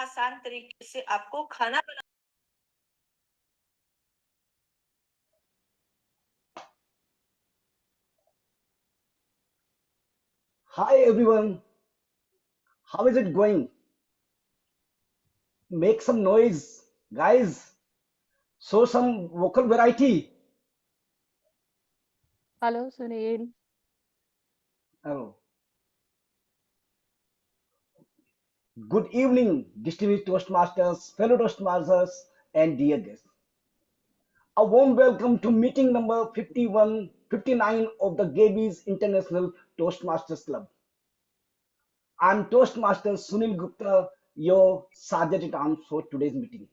आसान तरीके से आपको खाना बना। Hi everyone, how is it going? Make some noise, guys. Show some vocal variety. Hello, Sunil. Oh. Good evening, distinguished Toastmasters, fellow Toastmasters, and dear guests. A warm welcome to meeting number 59 of the Gabbys International Toastmasters Club. I'm Toastmaster Sunil Gupta, your Sergeant at Arms for today's meeting.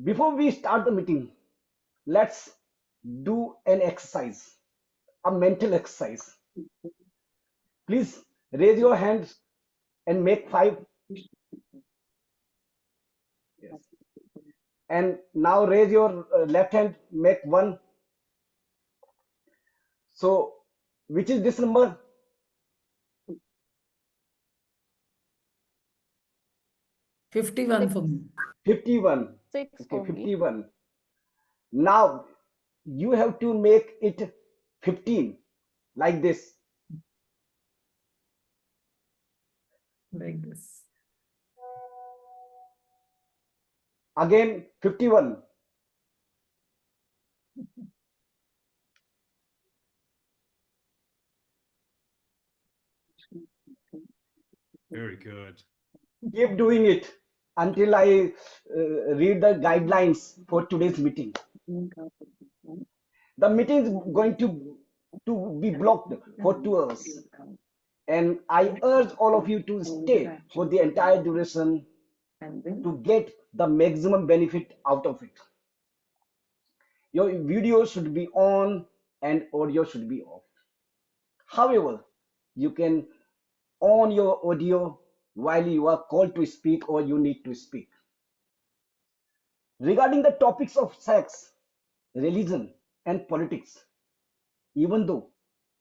Before we start the meeting, let's do an exercise, a mental exercise. Please raise your hands and make 5. Yes. And now raise your left hand, make 1. So, which is this number? 51 for me. 51. 6 Okay, for me. 51. Now, you have to make it 15, like this. Like this. Again, 51. Very good. Keep doing it until I read the guidelines for today's meeting. The meeting is going to be blocked for 2 hours. And I urge all of you to stay for the entire duration to get the maximum benefit out of it. Your video should be on and audio should be off. However, you can on your audio while you are called to speak or you need to speak. Regarding the topics of sex, religion, and politics, even though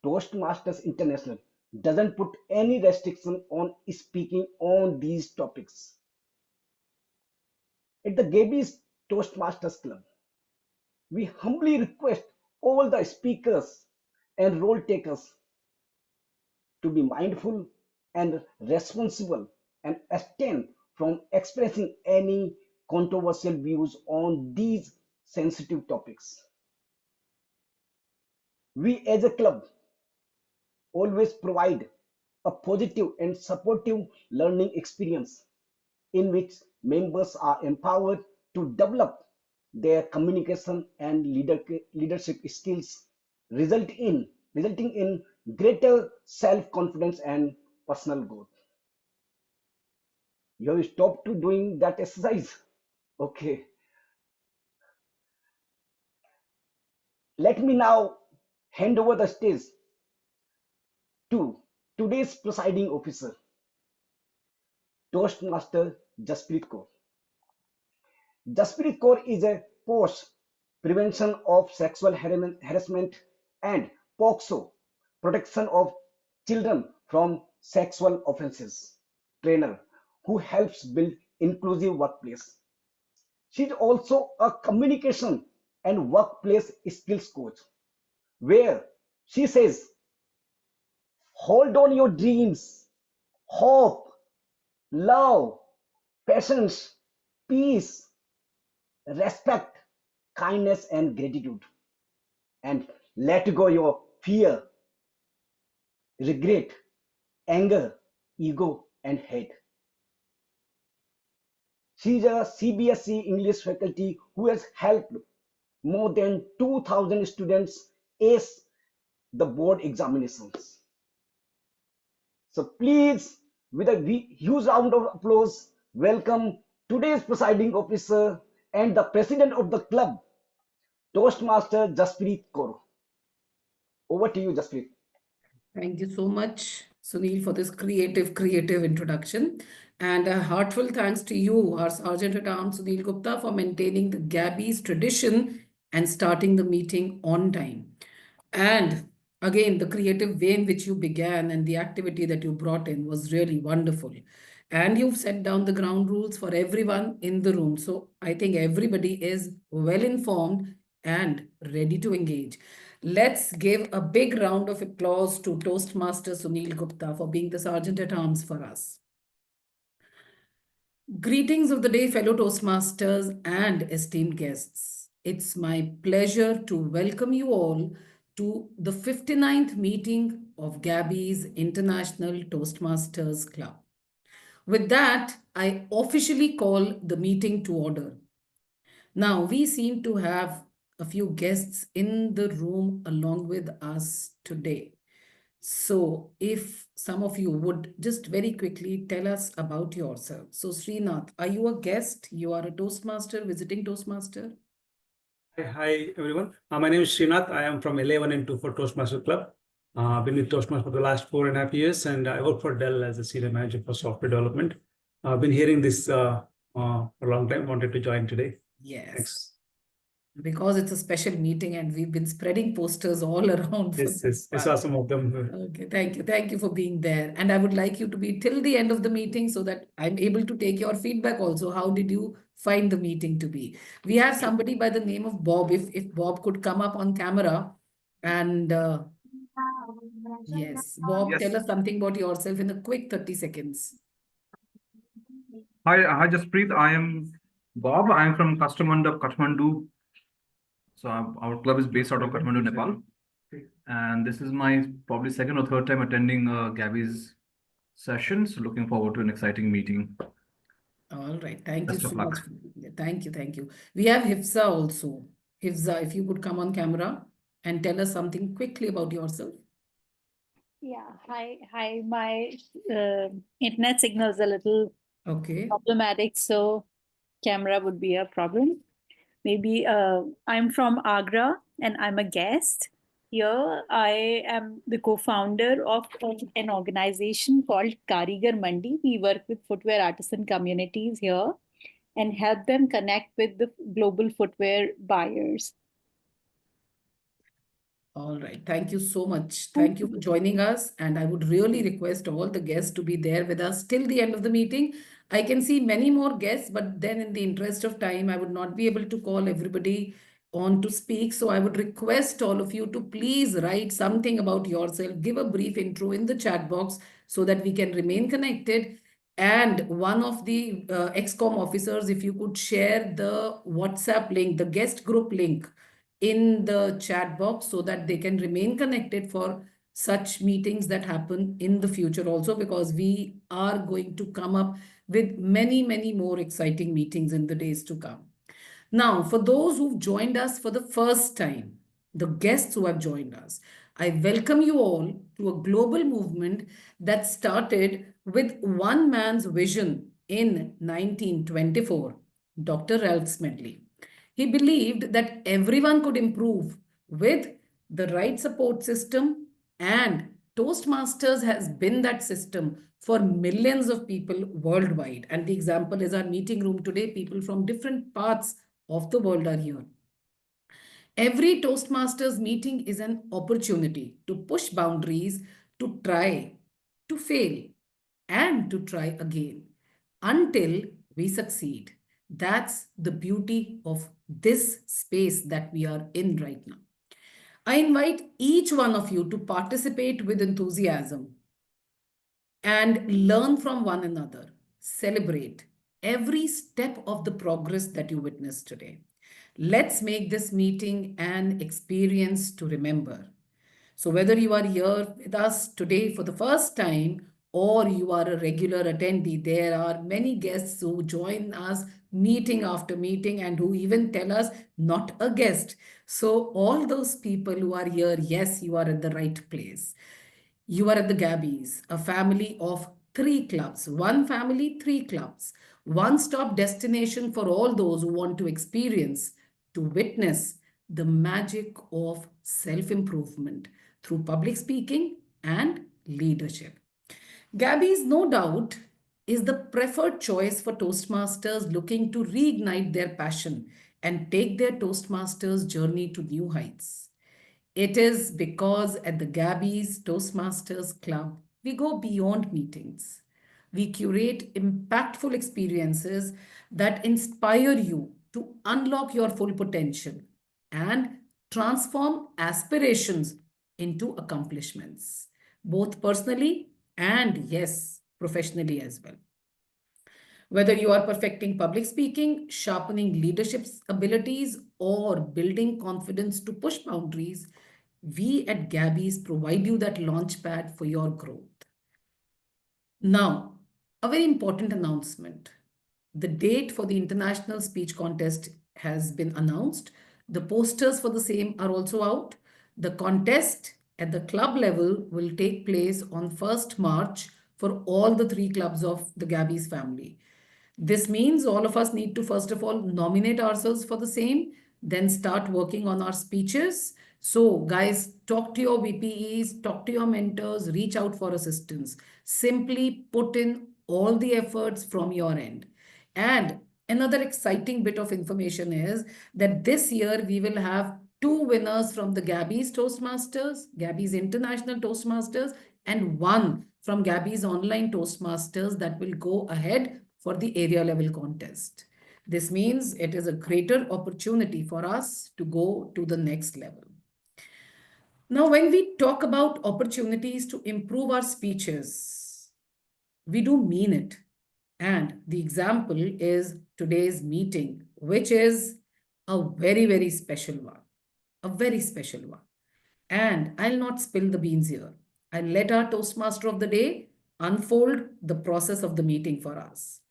Toastmasters International doesn't put any restriction on speaking on these topics, at the Gabbys Toastmasters Club, we humbly request all the speakers and role takers to be mindful and responsible and abstain from expressing any controversial views on these sensitive topics. We as a club always provide a positive and supportive learning experience in which members are empowered to develop their communication and leadership skills, resulting in greater self-confidence and personal growth. You have stopped to doing that exercise. Okay. Let me now hand over the stage to today's presiding officer, Toastmaster Jaspreet Kaur. Jaspreet Kaur is a post prevention of sexual harassment and POXO protection of children from sexual offenses trainer who helps build inclusive workplace. She is also a communication and workplace skills coach where she says, hold on your dreams, hope, love, patience, peace, respect, kindness, and gratitude. And let go your fear, regret, anger, ego, and hate. She is a CBSE English faculty who has helped more than 2,000 students ace the board examinations. So please, with a huge round of applause, welcome today's presiding officer and the president of the club, Toastmaster Jaspreet Kaur. Over to you, Jaspreet. Thank you so much, Sunil, for this creative introduction. And a heartfelt thanks to you, our Sergeant at Arms, Sunil Gupta, for maintaining the Gabbys tradition and starting the meeting on time. And again, the creative way in which you began and the activity that you brought in was really wonderful. And you've set down the ground rules for everyone in the room. So I think everybody is well informed and ready to engage. Let's give a big round of applause to Toastmaster Sunil Gupta for being the Sergeant at Arms for us. Greetings of the day, fellow Toastmasters and esteemed guests. It's my pleasure to welcome you all to the 59th meeting of Gabbys International Toastmasters Club. With that, I officially call the meeting to order. Now, we seem to have a few guests in the room along with us today. So, if some of you would just very quickly tell us about yourself. So, Srinath, are you a guest? You are a Toastmaster, visiting Toastmaster? Hi, everyone. My name is Srinath. I am from 11 and 2 for Toastmaster Club. I've been with Toastmasters for the last 4.5 years, and I work for Dell as a senior manager for software development. I've been hearing this for a long time. Wanted to join today. Yes. Thanks. Because it's a special meeting and we've been spreading posters all around. Yes. I saw some of them. Okay, thank you. Thank you for being there. And I would like you to be till the end of the meeting so that I'm able to take your feedback also. How did you find the meeting to be? We have somebody by the name of Bob. If Bob could come up on camera and yes, Bob, Yes. tell us something about yourself in a quick 30 seconds. Hi, Jaspreet. I am Bob. I am from Kathmandu. So our club is based out of Kathmandu, Nepal. And this is my probably second or third time attending Gabby's session. So looking forward to an exciting meeting. All right. Thank you Best so of much. luck. Thank you. Thank you. We have Hifza also. Hifza, if you could come on camera and tell us something quickly about yourself. Yeah, hi. My internet signal is a little Okay. problematic, so camera would be a problem. Maybe I'm from Agra and I'm a guest. Here, I am the co-founder of an organization called Karigar Mandi. We work with footwear artisan communities here and help them connect with the global footwear buyers. All right. Thank you so much. Thank you for joining us. And I would really request all the guests to be there with us till the end of the meeting. I can see many more guests, but then in the interest of time, I would not be able to call everybody on to speak. So I would request all of you to please write something about yourself, give a brief intro in the chat box so that we can remain connected. And one of the ExCom officers, if you could share the WhatsApp link, the guest group link in the chat box so that they can remain connected for such meetings that happen in the future also, because we are going to come up with many more exciting meetings in the days to come. Now, for those who've joined us for the first time, the guests who have joined us, I welcome you all to a global movement that started with one man's vision in 1924, Dr. Ralph Smedley. He believed that everyone could improve with the right support system, and Toastmasters has been that system for millions of people worldwide. And the example is our meeting room today. People from different parts of the world are here. Every Toastmasters meeting is an opportunity to push boundaries, to try, to fail, and to try again until we succeed. That's the beauty of this space that we are in right now. I invite each one of you to participate with enthusiasm and learn from one another. Celebrate every step of the progress that you witnessed today. Let's make this meeting an experience to remember. So whether you are here with us today for the first time or you are a regular attendee, there are many guests who join us meeting after meeting and who even tell us not a guest. So all those people who are here, yes, you are at the right place. You are at the Gabbys, a family of 3 clubs. One family, 3 clubs. One-stop destination for all those who want to experience, to witness the magic of self-improvement through public speaking and leadership. Gabbys, no doubt, is the preferred choice for Toastmasters looking to reignite their passion and take their Toastmasters journey to new heights. It is because at the Gabbys Toastmasters Club, we go beyond meetings. We curate impactful experiences that inspire you to unlock your full potential and transform aspirations into accomplishments, both personally and, yes, professionally as well. Whether you are perfecting public speaking, sharpening leadership abilities, or building confidence to push boundaries, we at Gabby's provide you that launchpad for your growth. Now, a very important announcement. The date for the International Speech Contest has been announced. The posters for the same are also out. The contest at the club level will take place on 1st March for all the 3 clubs of the Gabby's family. This means all of us need to first of all nominate ourselves for the same, then start working on our speeches. So, guys, talk to your VPEs, talk to your mentors, reach out for assistance. Simply put in all the efforts from your end. And another exciting bit of information is that this year we will have 2 winners from the Gabbys Toastmasters, Gabbys International Toastmasters, and 1 from Gabbys Online Toastmasters that will go ahead for the area level contest. This means it is a greater opportunity for us to go to the next level. Now, when we talk about opportunities to improve our speeches, we do mean it. And the example is today's meeting, which is a very, very special one. A very special one. And I'll not spill the beans here. I'll let our Toastmaster of the day unfold the process of the meeting for us.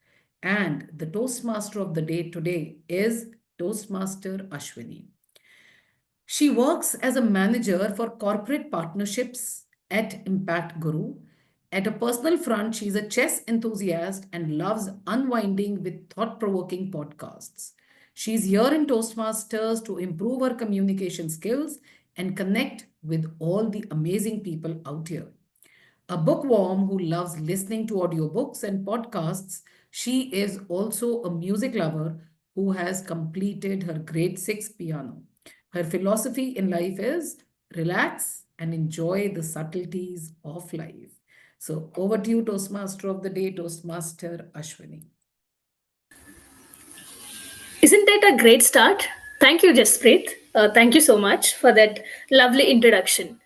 And the Toastmaster of the day today is Toastmaster Ashwini. She works as a manager for corporate partnerships at Impact Guru. At a personal front, she's a chess enthusiast and loves unwinding with thought-provoking podcasts. She's here in Toastmasters to improve her communication skills and connect with all the amazing people out here. A bookworm who loves listening to audiobooks and podcasts, she is also a music lover who has completed her grade 6 piano. Her philosophy in life is relax and enjoy the subtleties of life. So over to you, Toastmaster of the day, Toastmaster Ashwini. Isn't that a great start? Thank you, Jaspreet. Thank you so much for that lovely introduction.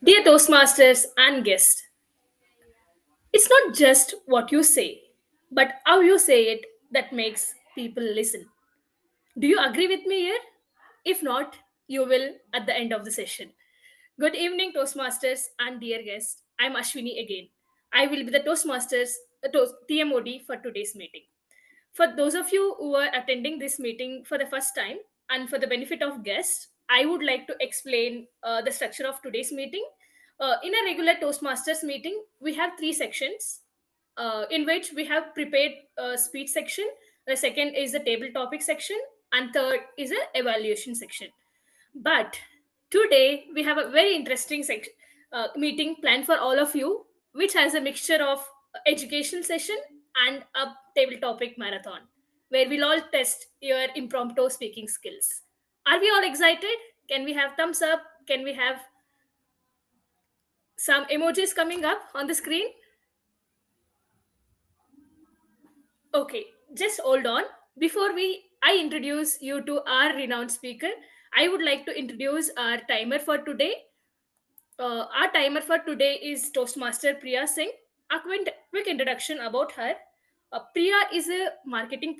Dear Toastmasters and guests, it's not just what you say, but how you say it that makes people listen. Do you agree with me here? If not, you will at the end of the session. Good evening, Toastmasters and dear guests. I'm Ashwini again. I will be the Toastmasters TMOD for today's meeting. For those of you who are attending this meeting for the first time, and for the benefit of guests, I would like to explain the structure of today's meeting. In a regular Toastmasters meeting, we have 3 sections in which we have prepared a speech section. The second is the table topic section, and third is an evaluation section. But today we have a very interesting meeting planned for all of you, which has a mixture of education session and a table topic marathon, where we'll all test your impromptu speaking skills. Are we all excited? Can we have thumbs up? Can we have some emojis coming up on the screen? Okay, just hold on. Before I introduce you to our renowned speaker, I would like to introduce our timer for today. Our timer for today is Toastmaster Priya Singh. A quick introduction about her. Priya is a marketing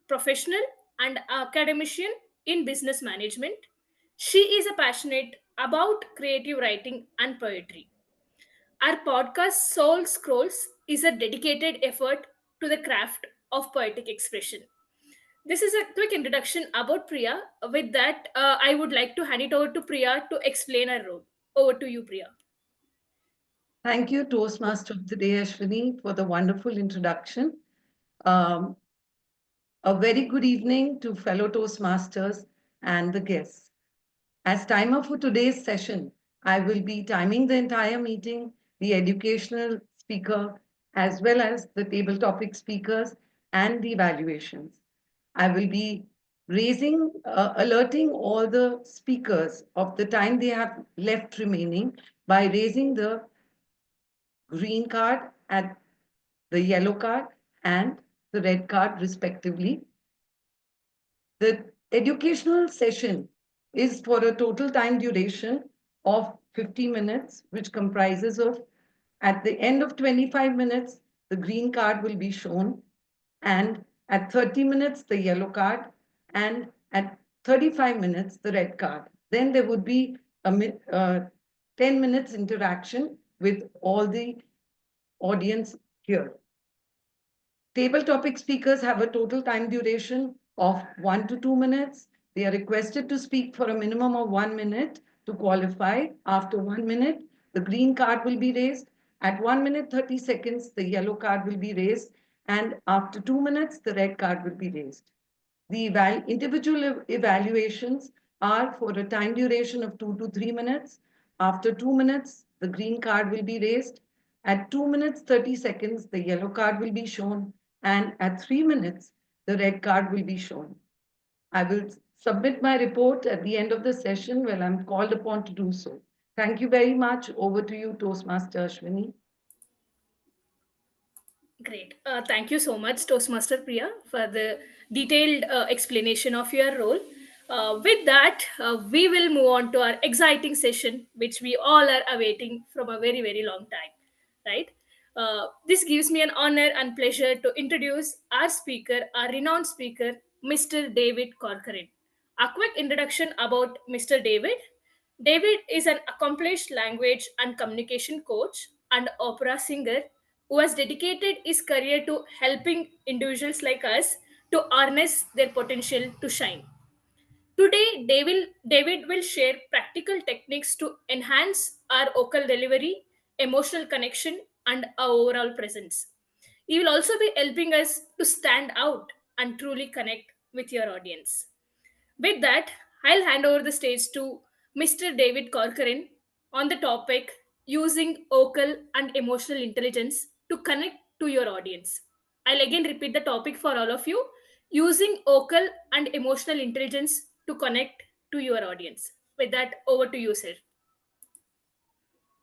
professional and academician in business management. She is a passionate about creative writing and poetry. Our podcast Soul Scrolls is a dedicated effort to the craft of poetic expression. This is a quick introduction about Priya. With that, I would like to hand it over to Priya to explain her role. Over to you, Priya. Thank you, Toastmaster of the Day, Ashwini, for the wonderful introduction. Um, a very good evening to fellow Toastmasters and the guests. As timer for today's session, I will be timing the entire meeting, the educational speaker, as well as the table topic speakers and the evaluations. I will be alerting all the speakers of the time they have left remaining by raising the green card at the yellow card and the red card respectively. The educational session is for a total time duration of 50 minutes, which comprises of, at the end of 25 minutes, the green card will be shown, and at 30 minutes, the yellow card, and at 35 minutes, the red card. Then there would be a 10 minutes interaction with all the audience here. Table topic speakers have a total time duration of 1 to 2 minutes. They are requested to speak for a minimum of 1 minute to qualify. After 1 minute, the green card will be raised. At 1 minute 30 seconds, the yellow card will be raised. And after 2 minutes, the red card will be raised. The individual evaluations are for a time duration of 2 to 3 minutes. After 2 minutes, the green card will be raised. At 2 minutes 30 seconds, the yellow card will be shown. And at 3 minutes, the red card will be shown. I will submit my report at the end of the session when I'm called upon to do so. Thank you very much. Over to you, Toastmaster Ashwini. Great. Thank you so much, Toastmaster Priya, for the detailed explanation of your role. With that, we will move on to our exciting session, which we all are awaiting from a very, very long time, right? This gives me an honor and pleasure to introduce our speaker, our renowned speaker, Mr. David Corcoran. A quick introduction about Mr. David. David is an accomplished language and communication coach and opera singer who has dedicated his career to helping individuals like us to harness their potential to shine. Today, David will share practical techniques to enhance our vocal delivery, emotional connection, and our overall presence. He will also be helping us to stand out and truly connect with your audience. With that, I'll hand over the stage to Mr. David Corcoran on the topic using vocal and emotional intelligence to connect to your audience. I'll again repeat the topic for all of you, using vocal and emotional intelligence to connect to your audience. With that, over to you, sir.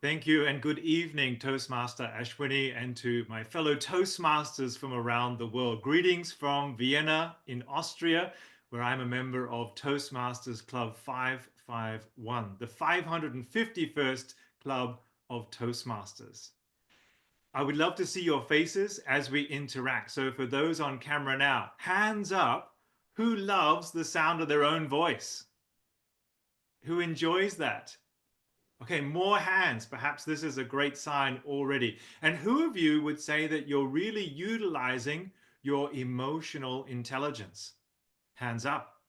Thank you and good evening, Toastmaster Ashwini, and to my fellow Toastmasters from around the world. Greetings from Vienna in Austria, where I'm a member of Toastmasters Club 551, the 551st Club of Toastmasters. I would love to see your faces as we interact. So for those on camera now, hands up, who loves the sound of their own voice? Who enjoys that? Okay, more hands. Perhaps this is a great sign already. And who of you would say that you're really utilizing your emotional intelligence? Hands up.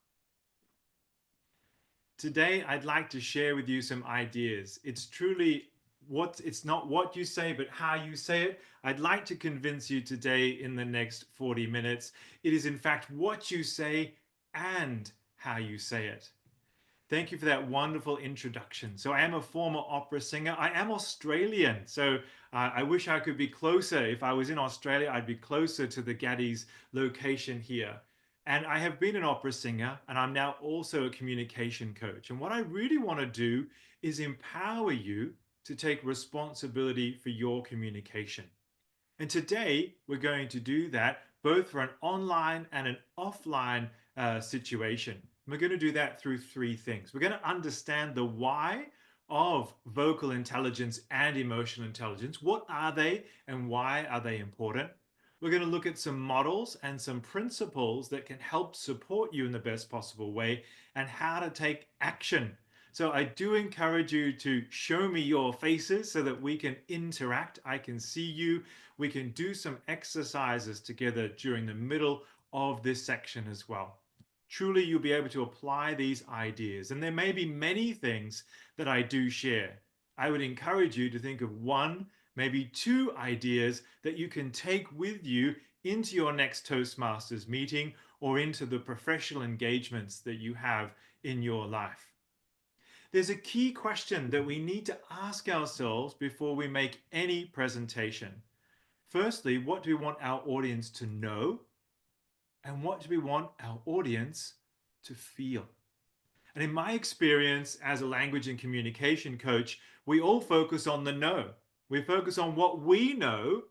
Today, I'd like to share with you some ideas. It's not what you say, but how you say it. I'd like to convince you today in the next 40 minutes. It is in fact what you say and how you say it. Thank you for that wonderful introduction. So I am a former opera singer. I am Australian. So I wish I could be closer. If I was in Australia, I'd be closer to the Gaddys location here. And I have been an opera singer, and I'm now also a communication coach. And what I really want to do is empower you to take responsibility for your communication. And today we're going to do that both for an online and an offline situation. We're going to do that through three things. We're going to understand the why of vocal intelligence and emotional intelligence. What are they and why are they important? We're going to look at some models and some principles that can help support you in the best possible way and how to take action. So I do encourage you to show me your faces so that we can interact. I can see you. We can do some exercises together during the middle of this section as well. Truly, you'll be able to apply these ideas. And there may be many things that I do share. I would encourage you to think of one, maybe two ideas that you can take with you into your next Toastmasters meeting or into the professional engagements that you have in your life. There's a key question that we need to ask ourselves before we make any presentation. Firstly, what do we want our audience to know? And what do we want our audience to feel? And in my experience as a language and communication coach, we all focus on the know. We focus on what we know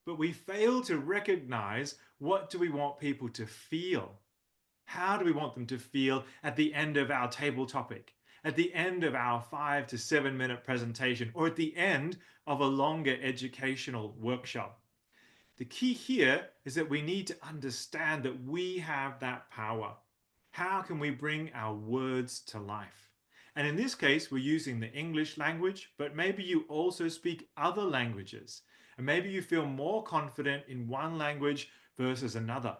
but we fail to recognize what do we want people to feel. How do we want them to feel at the end of our table topic, at the end of our 5 to 7 minute presentation, or at the end of a longer educational workshop? The key here is that we need to understand that we have that power. How can we bring our words to life? And in this case, we're using the English language, but maybe you also speak other languages. And maybe you feel more confident in one language versus another.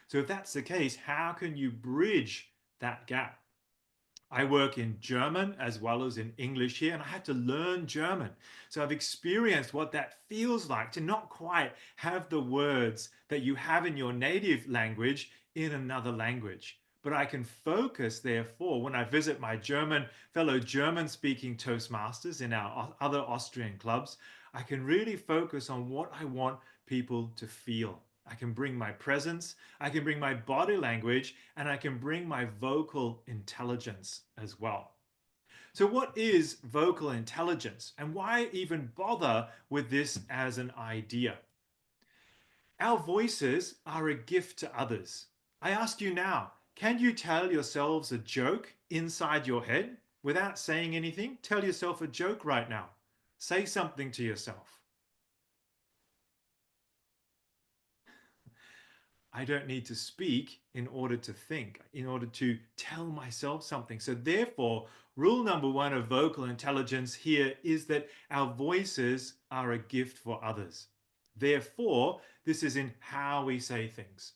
So if that's the case, how can you bridge that gap? I work in German as well as in English here, and I had to learn German. So I've experienced what that feels like to not quite have the words that you have in your native language in another language. But I can focus, therefore, when I visit my fellow German-speaking Toastmasters in our other Austrian clubs, I can really focus on what I want people to feel. I can bring my presence, I can bring my body language, and I can bring my vocal intelligence as well. So what is vocal intelligence, and why even bother with this as an idea? Our voices are a gift to others. I ask you now, can you tell yourselves a joke inside your head without saying anything? Tell yourself a joke right now. Say something to yourself. I don't need to speak in order to think, in order to tell myself something. So therefore, rule number 1 of vocal intelligence here is that our voices are a gift for others. Therefore, this is in how we say things.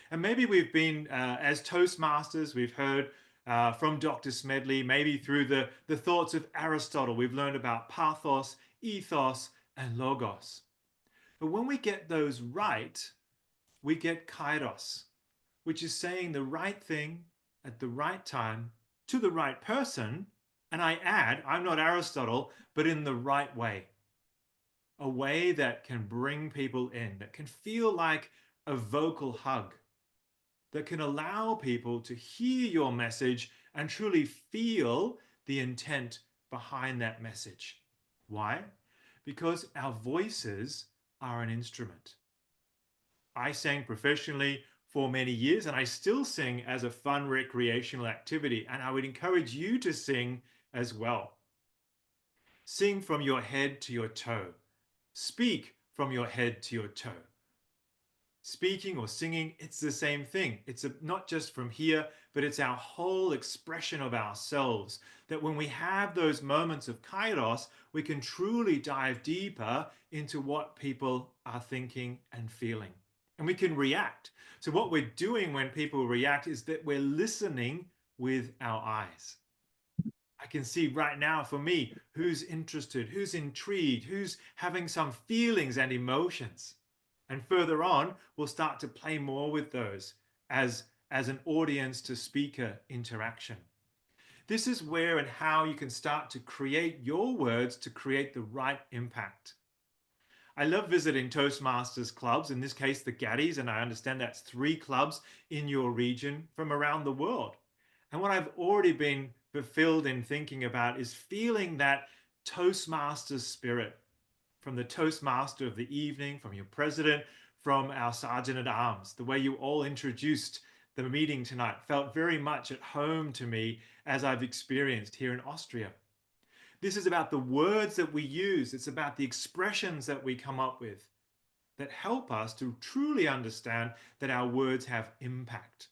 And maybe we've been, as Toastmasters, we've heard from Dr. Smedley, maybe through the thoughts of Aristotle, we've learned about pathos, ethos, and logos. But when we get those right, we get kairos, which is saying the right thing at the right time to the right person. And I add, I'm not Aristotle, but in the right way. A way that can bring people in, that can feel like a vocal hug, that can allow people to hear your message and truly feel the intent behind that message. Why? Because our voices are an instrument. I sang professionally for many years, and I still sing as a fun recreational activity, and I would encourage you to sing as well. Sing from your head to your toe. Speak from your head to your toe. Speaking or singing, it's the same thing. It's not just from here, but it's our whole expression of ourselves, that when we have those moments of kairos, we can truly dive deeper into what people are thinking and feeling. And we can react. So what we're doing when people react is that we're listening with our eyes. I can see right now for me who's interested, who's intrigued, who's having some feelings and emotions. And further on, we'll start to play more with those as an audience to speaker interaction. This is where and how you can start to create your words to create the right impact. I love visiting Toastmasters clubs, in this case, the Gabbys, and I understand that's 3 clubs in your region from around the world. And what I've already been fulfilled in thinking about is feeling that Toastmasters spirit from the Toastmaster of the evening, from your president, from our Sergeant at Arms. The way you all introduced the meeting tonight felt very much at home to me as I've experienced here in Austria. This is about the words that we use. It's about the expressions that we come up with that help us to truly understand that our words have impact.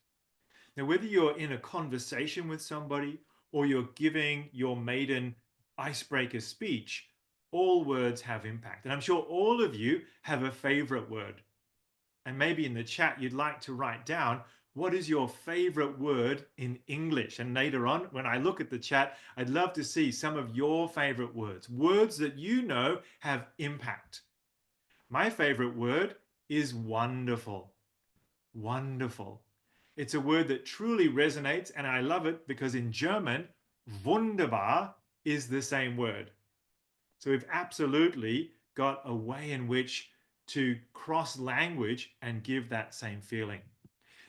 Now, whether you're in a conversation with somebody or you're giving your maiden icebreaker speech, all words have impact. And I'm sure all of you have a favorite word. And maybe in the chat, you'd like to write down, what is your favorite word in English? And later on, when I look at the chat, I'd love to see some of your favorite words, words that you know have impact. My favorite word is wonderful. Wonderful. It's a word that truly resonates, and I love it because in German, wunderbar is the same word. So we've absolutely got a way in which to cross language and give that same feeling.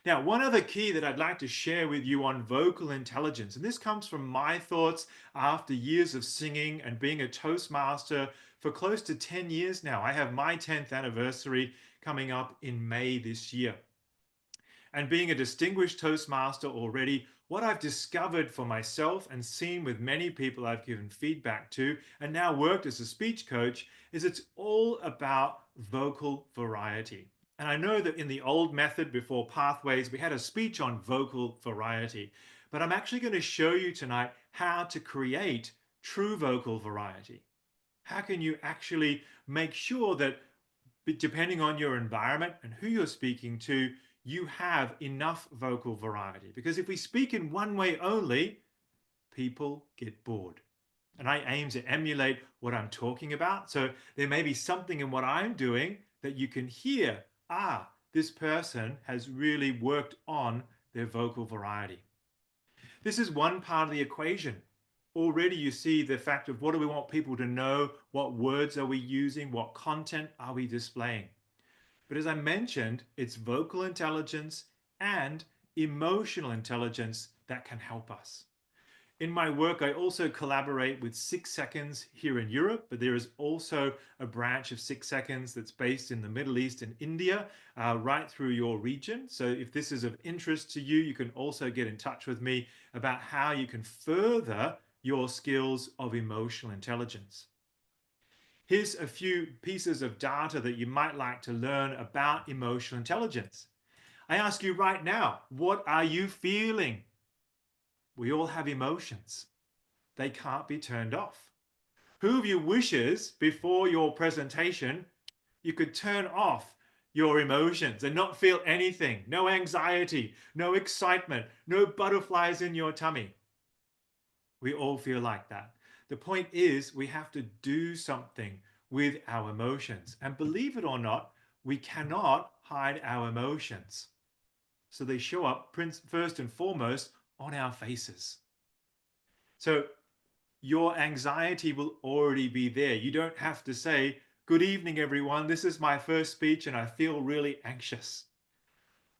Now, one other key that I'd like to share with you on vocal intelligence, and this comes from my thoughts after years of singing and being a Toastmaster for close to 10 years now. I have my 10th anniversary coming up in May this year. And being a distinguished Toastmaster already, what I've discovered for myself and seen with many people I've given feedback to and now worked as a speech coach is it's all about vocal variety. And I know that in the old method before Pathways, we had a speech on vocal variety, but I'm actually going to show you tonight how to create true vocal variety. How can you actually make sure that depending on your environment and who you're speaking to, you have enough vocal variety? Because if we speak in one way only, people get bored. And I aim to emulate what I'm talking about. So there may be something in what I'm doing that you can hear, this person has really worked on their vocal variety. This is one part of the equation. Already you see the fact of what do we want people to know, what words are we using, what content are we displaying. But as I mentioned, it's vocal intelligence and emotional intelligence that can help us. In my work, I also collaborate with 6 Seconds here in Europe, but there is also a branch of 6 Seconds that's based in the Middle East and India, right through your region. So if this is of interest to you, you can also get in touch with me about how you can further your skills of emotional intelligence. Here's a few pieces of data that you might like to learn about emotional intelligence. I ask you right now, what are you feeling? We all have emotions. They can't be turned off. Who of you wishes before your presentation you could turn off your emotions and not feel anything? No anxiety, no excitement, no butterflies in your tummy. We all feel like that. The point is we have to do something with our emotions. And believe it or not, we cannot hide our emotions. So they show up first and foremost on our faces. So your anxiety will already be there. You don't have to say, "Good evening, everyone. This is my first speech and I feel really anxious."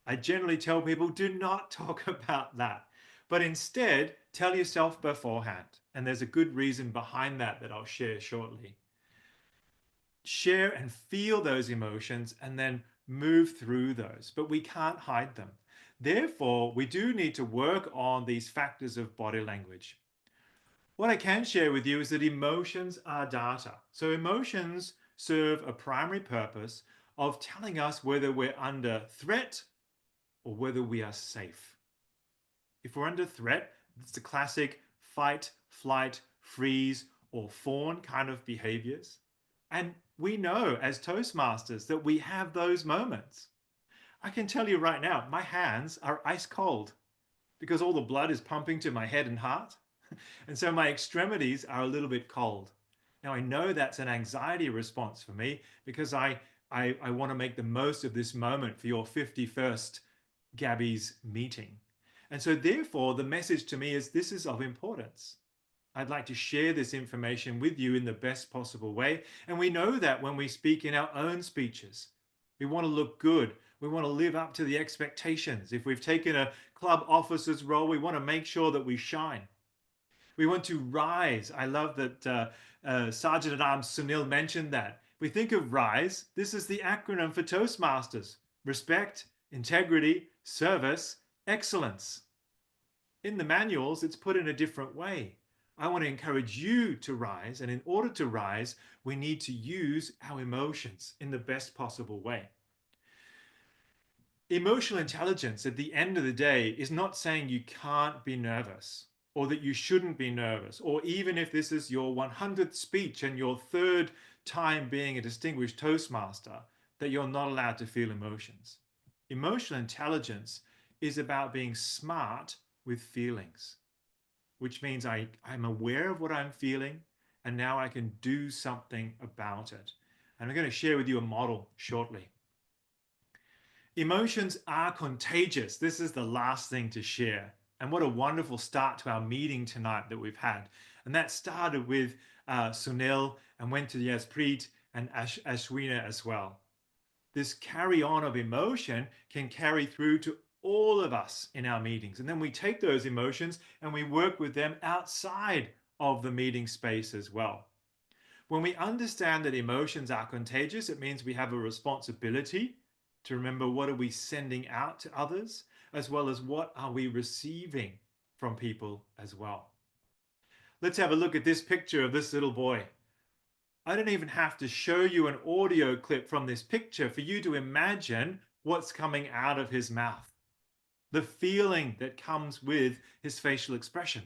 I generally tell people, do not talk about that, but instead tell yourself beforehand. And there's a good reason behind that I'll share shortly. Share and feel those emotions and then move through those, but we can't hide them. Therefore, we do need to work on these factors of body language. What I can share with you is that emotions are data. So emotions serve a primary purpose of telling us whether we're under threat or whether we are safe. If we're under threat, it's the classic fight, flight, freeze, or fawn kind of behaviors. And we know as Toastmasters that we have those moments. I can tell you right now, my hands are ice cold because all the blood is pumping to my head and heart. And so my extremities are a little bit cold. Now I know that's an anxiety response for me because I want to make the most of this moment for your 51st Gabbys meeting. And so therefore the message to me is this is of importance. I'd like to share this information with you in the best possible way. And we know that when we speak in our own speeches, we want to look good. We want to live up to the expectations. If we've taken a club officer's role, we want to make sure that we shine. We want to rise. I love that Sergeant at Arms Sunil mentioned that. If we think of RISE, this is the acronym for Toastmasters: respect, integrity, service, excellence. In the manuals, it's put in a different way. I want to encourage you to rise, and in order to rise, we need to use our emotions in the best possible way. Emotional intelligence at the end of the day is not saying you can't be nervous or that you shouldn't be nervous, or even if this is your 100th speech and your 3rd time being a distinguished Toastmaster, that you're not allowed to feel emotions. Emotional intelligence is about being smart with feelings, which means I'm aware of what I'm feeling and now I can do something about it. And I'm going to share with you a model shortly. Emotions are contagious. This is the last thing to share. And what a wonderful start to our meeting tonight that we've had. And that started with Sunil and went to Jaspreet and Ashwini as well. This carry on of emotion can carry through to all of us in our meetings. And then we take those emotions and we work with them outside of the meeting space as well. When we understand that emotions are contagious, it means we have a responsibility to remember what are we sending out to others, as well as what are we receiving from people as well. Let's have a look at this picture of this little boy. I don't even have to show you an audio clip from this picture for you to imagine what's coming out of his mouth, the feeling that comes with his facial expression.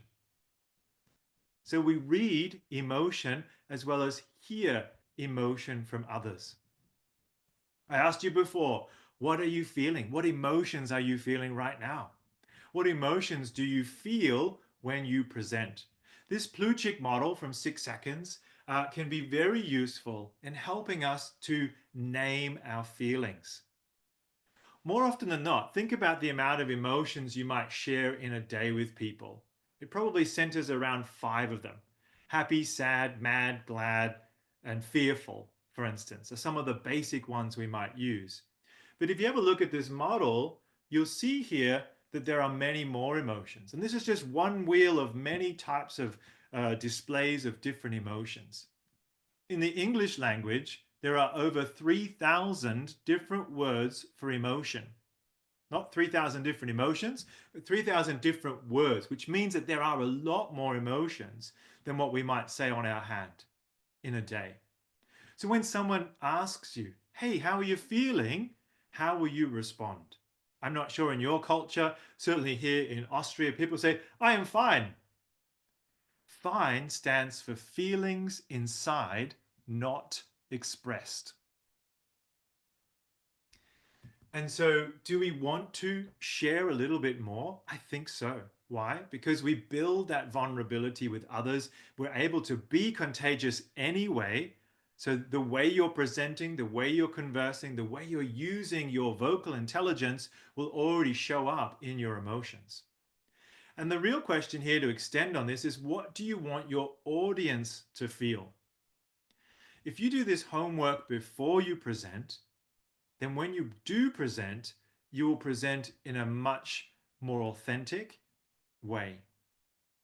So we read emotion as well as hear emotion from others. I asked you before, what are you feeling? What emotions are you feeling right now? What emotions do you feel when you present? This Plutchik model from 6 seconds can be very useful in helping us to name our feelings. More often than not, think about the amount of emotions you might share in a day with people. It probably centers around 5 of them. Happy, sad, mad, glad, and fearful, for instance, are some of the basic ones we might use. But if you ever look at this model, you'll see here that there are many more emotions. And this is just one wheel of many types of displays of different emotions. In the English language, there are over 3,000 different words for emotion. Not 3,000 different emotions, but 3,000 different words, which means that there are a lot more emotions than what we might say on our hand in a day. So when someone asks you, hey, how are you feeling? How will you respond? I'm not sure in your culture, certainly here in Austria, people say, I am fine. Fine stands for feelings inside, not expressed. And so do we want to share a little bit more? I think so. Why? Because we build that vulnerability with others. We're able to be contagious anyway. So the way you're presenting, the way you're conversing, the way you're using your vocal intelligence will already show up in your emotions. And the real question here to extend on this is, what do you want your audience to feel? If you do this homework before you present, then when you do present, you will present in a much more authentic way.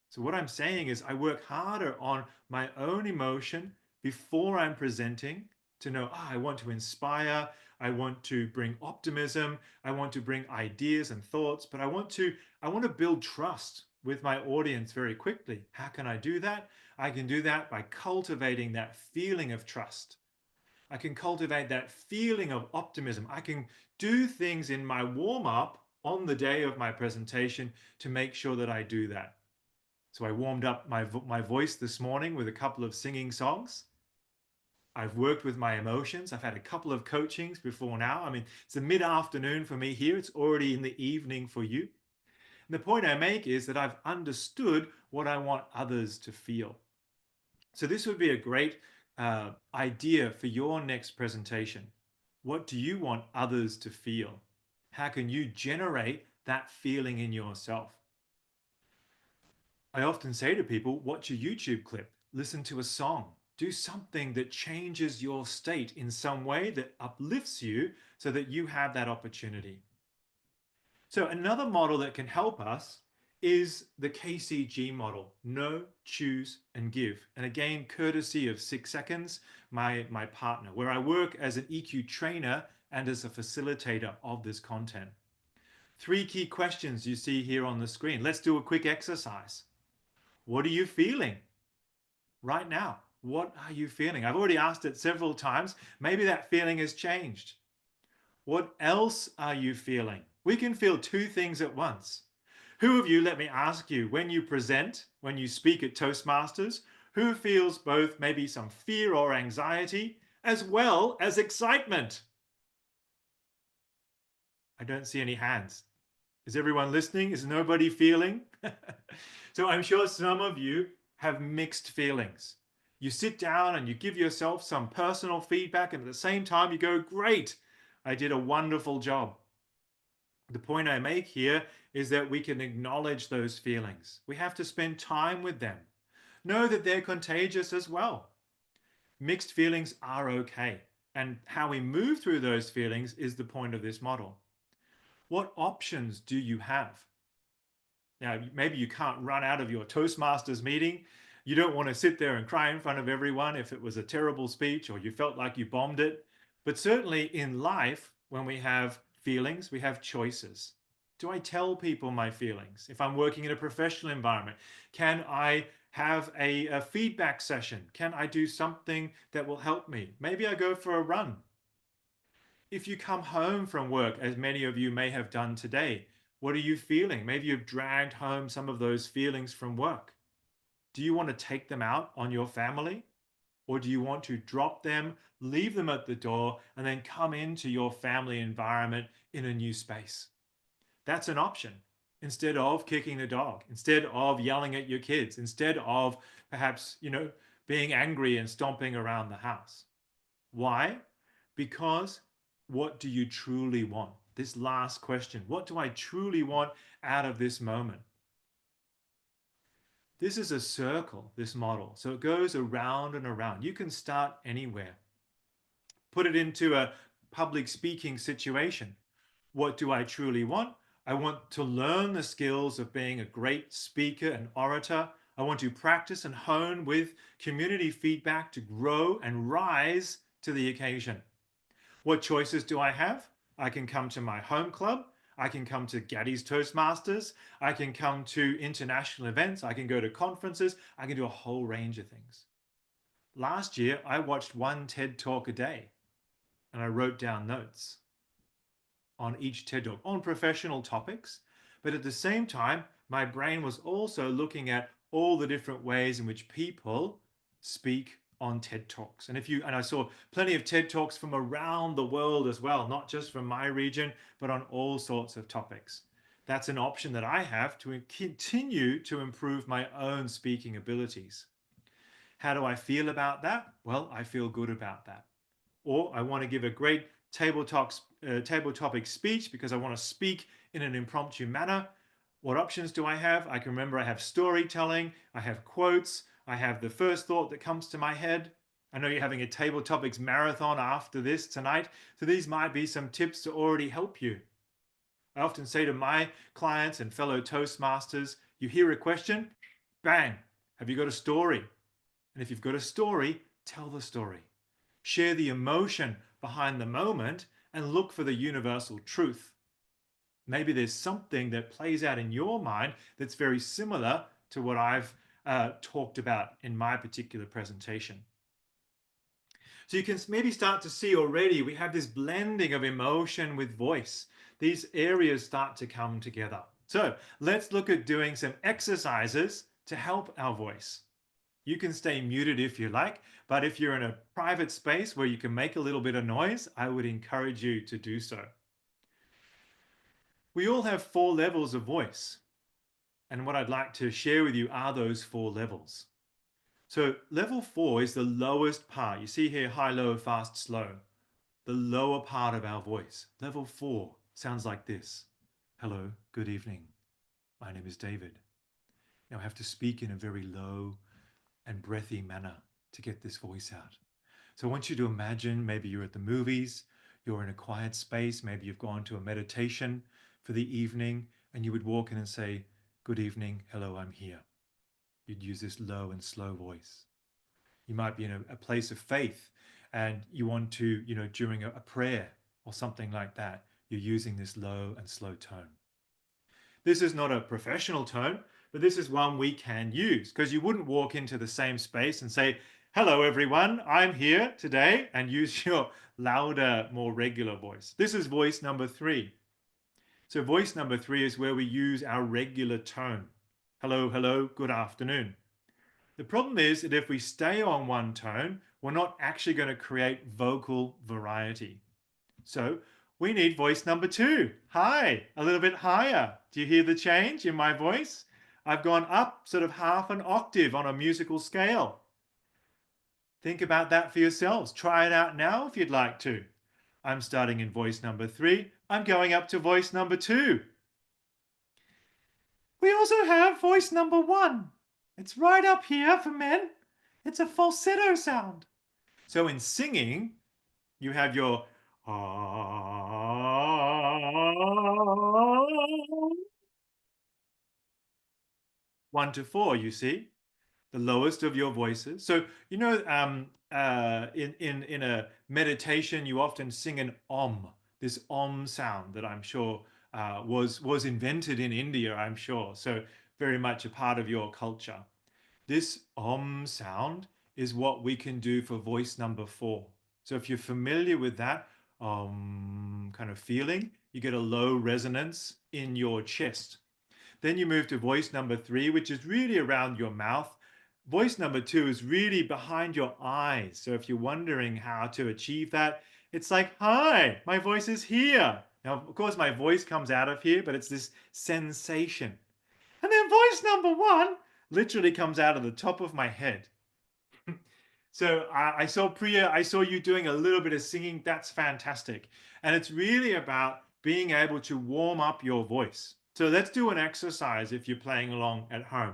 So what I'm saying is I work harder on my own emotion before I'm presenting to know, I want to inspire, I want to bring optimism, I want to bring ideas and thoughts, but I want to build trust with my audience very quickly. How can I do that? I can do that by cultivating that feeling of trust. I can cultivate that feeling of optimism. I can do things in my warm-up on the day of my presentation to make sure that I do that. So I warmed up my voice this morning with a couple of singing songs. I've worked with my emotions. I've had a couple of coachings before now. I mean, it's a mid-afternoon for me here. It's already in the evening for you. And the point I make is that I've understood what I want others to feel. So this would be a great idea for your next presentation. What do you want others to feel? How can you generate that feeling in yourself? I often say to people, watch a YouTube clip, listen to a song, do something that changes your state in some way that uplifts you so that you have that opportunity. So another model that can help us is the KCG model, know, choose, and give. And again, courtesy of 6 seconds, my partner, where I work as an EQ trainer and as a facilitator of this content. 3 key questions you see here on the screen. Let's do a quick exercise. What are you feeling right now? What are you feeling? I've already asked it several times. Maybe that feeling has changed. What else are you feeling? We can feel 2 things at once. Who of you, let me ask you, when you present, when you speak at Toastmasters, who feels both maybe some fear or anxiety as well as excitement? I don't see any hands. Is everyone listening? Is nobody feeling? So I'm sure some of you have mixed feelings. You sit down and you give yourself some personal feedback, and at the same time you go, great, I did a wonderful job. The point I make here is that we can acknowledge those feelings. We have to spend time with them. Know that they're contagious as well. Mixed feelings are okay. And how we move through those feelings is the point of this model. What options do you have? Now, maybe you can't run out of your Toastmasters meeting You don't want to sit there and cry in front of everyone if it was a terrible speech or you felt like you bombed it. But certainly in life, when we have feelings, we have choices. Do I tell people my feelings? If I'm working in a professional environment, can I have a feedback session? Can I do something that will help me? Maybe I go for a run. If you come home from work, as many of you may have done today, what are you feeling? Maybe you've dragged home some of those feelings from work. Do you want to take them out on your family? Or do you want to drop them, leave them at the door, and then come into your family environment in a new space? That's an option. Instead of kicking the dog, instead of yelling at your kids, instead of perhaps, being angry and stomping around the house. Why? Because what do you truly want? This last question, what do I truly want out of this moment? This is a circle, this model. So it goes around and around. You can start anywhere. Put it into a public speaking situation. What do I truly want? I want to learn the skills of being a great speaker and orator. I want to practice and hone with community feedback to grow and rise to the occasion. What choices do I have? I can come to my home club. I can come to Gabbys Toastmasters. I can come to international events. I can go to conferences. I can do a whole range of things. Last year, I watched one TED Talk a day and I wrote down notes on each TED Talk on professional topics. But at the same time, my brain was also looking at all the different ways in which people speak on TED Talks. And I saw plenty of TED Talks from around the world as well, not just from my region, but on all sorts of topics. That's an option that I have to continue to improve my own speaking abilities. How do I feel about that? Well, I feel good about that. Or I want to give a great table topic speech because I want to speak in an impromptu manner. What options do I have? I can remember I have storytelling, I have quotes, I have the first thought that comes to my head. I know you're having a table topics marathon after this tonight, so these might be some tips to already help you. I often say to my clients and fellow Toastmasters, you hear a question, bang, have you got a story? And if you've got a story, tell the story. Share the emotion behind the moment and look for the universal truth. Maybe there's something that plays out in your mind that's very similar to what I've talked about in my particular presentation. So you can maybe start to see already we have this blending of emotion with voice. These areas start to come together. So let's look at doing some exercises to help our voice. You can stay muted if you like, but if you're in a private space where you can make a little bit of noise, I would encourage you to do so. We all have 4 levels of voice. And what I'd like to share with you are those 4 levels. So level 4 is the lowest part. You see here, high, low, fast, slow. The lower part of our voice. Level 4 sounds like this. Hello, good evening. My name is David. Now I have to speak in a very low and breathy manner to get this voice out. So I want you to imagine maybe you're at the movies, you're in a quiet space, maybe you've gone to a meditation for the evening, and you would walk in and say, good evening, hello, I'm here. You'd use this low and slow voice. You might be in a place of faith and you want to, during a prayer or something like that, you're using this low and slow tone. This is not a professional tone, but this is one we can use because you wouldn't walk into the same space and say, hello, everyone, I'm here today, and use your louder, more regular voice. This is voice number 3. So voice number 3 is where we use our regular tone. Hello, hello, good afternoon. The problem is that if we stay on one tone, we're not actually going to create vocal variety. So we need voice number 2. Hi, a little bit higher. Do you hear the change in my voice? I've gone up sort of half an octave on a musical scale. Think about that for yourselves. Try it out now if you'd like to. I'm starting in voice number 3. I'm going up to voice number 2. We also have voice number 1. It's right up here for men. It's a falsetto sound. So in singing, you have your 1 to 4, you see. the lowest of your voices. So, you know, in a meditation, you often sing an om, this om sound that I'm sure was invented in India, I'm sure. So very much a part of your culture. This om sound is what we can do for voice number 4. So if you're familiar with that kind of feeling, you get a low resonance in your chest. Then you move to voice number 3, which is really around your mouth. Voice number 2 is really behind your eyes. So if you're wondering how to achieve that, it's like, hi, my voice is here. Now, of course, my voice comes out of here, but it's this sensation. And then voice number 1 literally comes out of the top of my head. So I saw Priya, I saw you doing a little bit of singing. That's fantastic. And it's really about being able to warm up your voice. So let's do an exercise if you're playing along at home.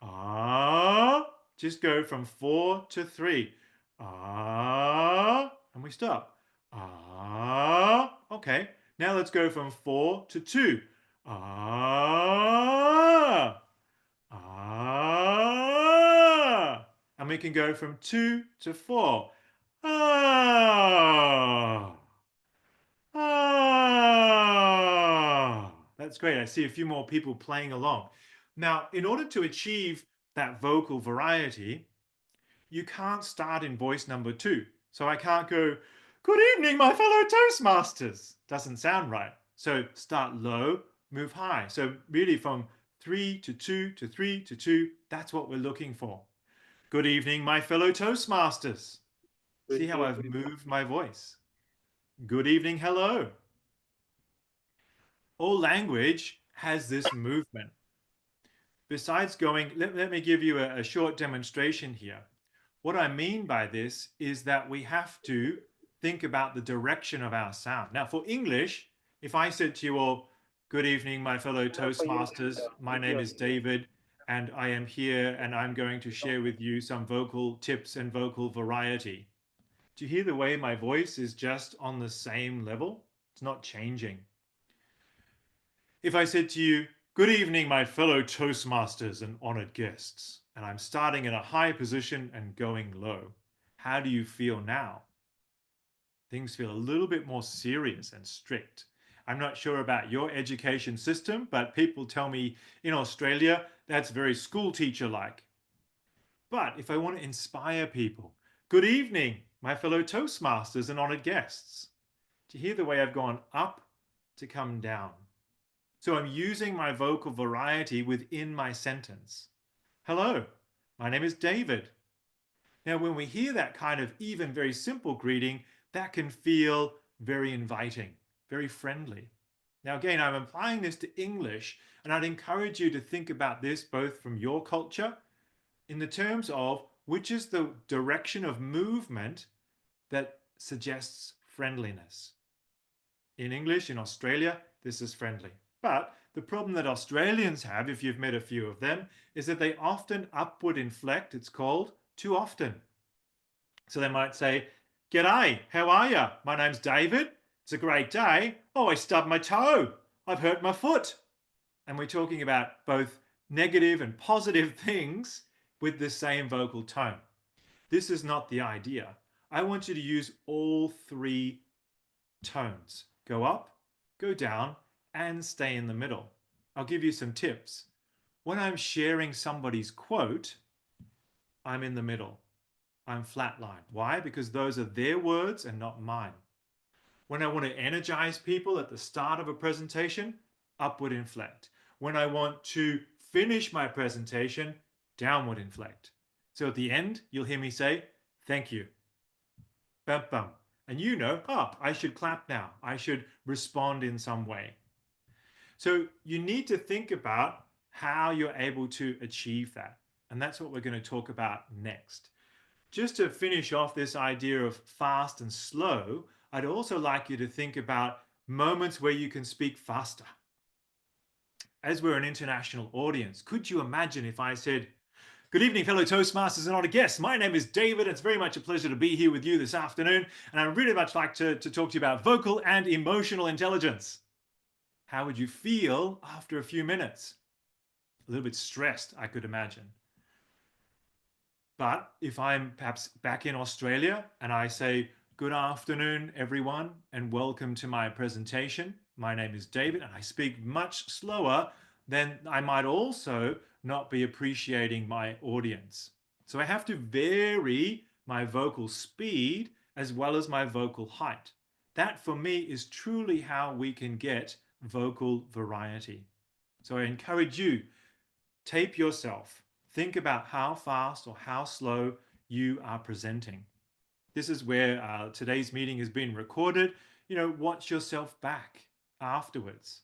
Ah, just go from 4 to 3. Ah, and we stop. Ah, okay. Now let's go from 4 to 2. Ah, ah, and we can go from 2 to 4. Ah, ah. That's great. I see a few more people playing along. Now, in order to achieve that vocal variety, you can't start in voice number 2. So I can't go, good evening, my fellow Toastmasters. Doesn't sound right. So start low, move high. So really from 3 to 2 to 3 to 2, that's what we're looking for. Good evening, my fellow Toastmasters. See how I've moved my voice. Good evening, hello. All language has this movement. Besides going, let me give you a short demonstration here. What I mean by this is that we have to think about the direction of our sound. Now, for English, if I said to you all, good evening, my fellow Toastmasters, my name is David, and I am here, and I'm going to share with you some vocal tips and vocal variety. Do you hear the way my voice is just on the same level? It's not changing. If I said to you, good evening, my fellow Toastmasters and honored guests, and I'm starting in a high position and going low, how do you feel now? Things feel a little bit more serious and strict. I'm not sure about your education system, but people tell me in Australia, that's very school teacher-like. But if I want to inspire people, good evening, my fellow Toastmasters and honored guests. Do you hear the way I've gone up to come down? So I'm using my vocal variety within my sentence. Hello, my name is David. Now, when we hear that kind of even very simple greeting, that can feel very inviting, very friendly. Now, again, I'm applying this to English, and I'd encourage you to think about this both from your culture in the terms of which is the direction of movement that suggests friendliness. In English, in Australia, this is friendly. But the problem that Australians have, if you've met a few of them, is that they often upward inflect, it's called, too often. So they might say, g'day, how are you? My name's David. It's a great day. Oh, I stubbed my toe. I've hurt my foot. And we're talking about both negative and positive things with the same vocal tone. This is not the idea. I want you to use all 3 tones. Go up, go down, and stay in the middle. I'll give you some tips. When I'm sharing somebody's quote, I'm in the middle. I'm flatline. Why? Because those are their words and not mine. When I want to energize people at the start of a presentation, upward inflect. When I want to finish my presentation, downward inflect. So at the end, you'll hear me say, thank you. Bum, bum. And you know, oh, I should clap now. I should respond in some way. So you need to think about how you're able to achieve that. And that's what we're going to talk about next. Just to finish off this idea of fast and slow, I'd also like you to think about moments where you can speak faster. As we're an international audience, could you imagine if I said, good evening, fellow Toastmasters and honored guests. My name is David. It's very much a pleasure to be here with you this afternoon. And I'd really much like to talk to you about vocal and emotional intelligence. How would you feel after a few minutes? A little bit stressed, I could imagine. But if I'm perhaps back in Australia and I say, good afternoon, everyone, and welcome to my presentation. My name is David, and I speak much slower, then I might also not be appreciating my audience. So I have to vary my vocal speed as well as my vocal height. That for me is truly how we can get vocal variety. So I encourage you, tape yourself. Think about how fast or how slow you are presenting. This is where today's meeting has been recorded. Watch yourself back afterwards.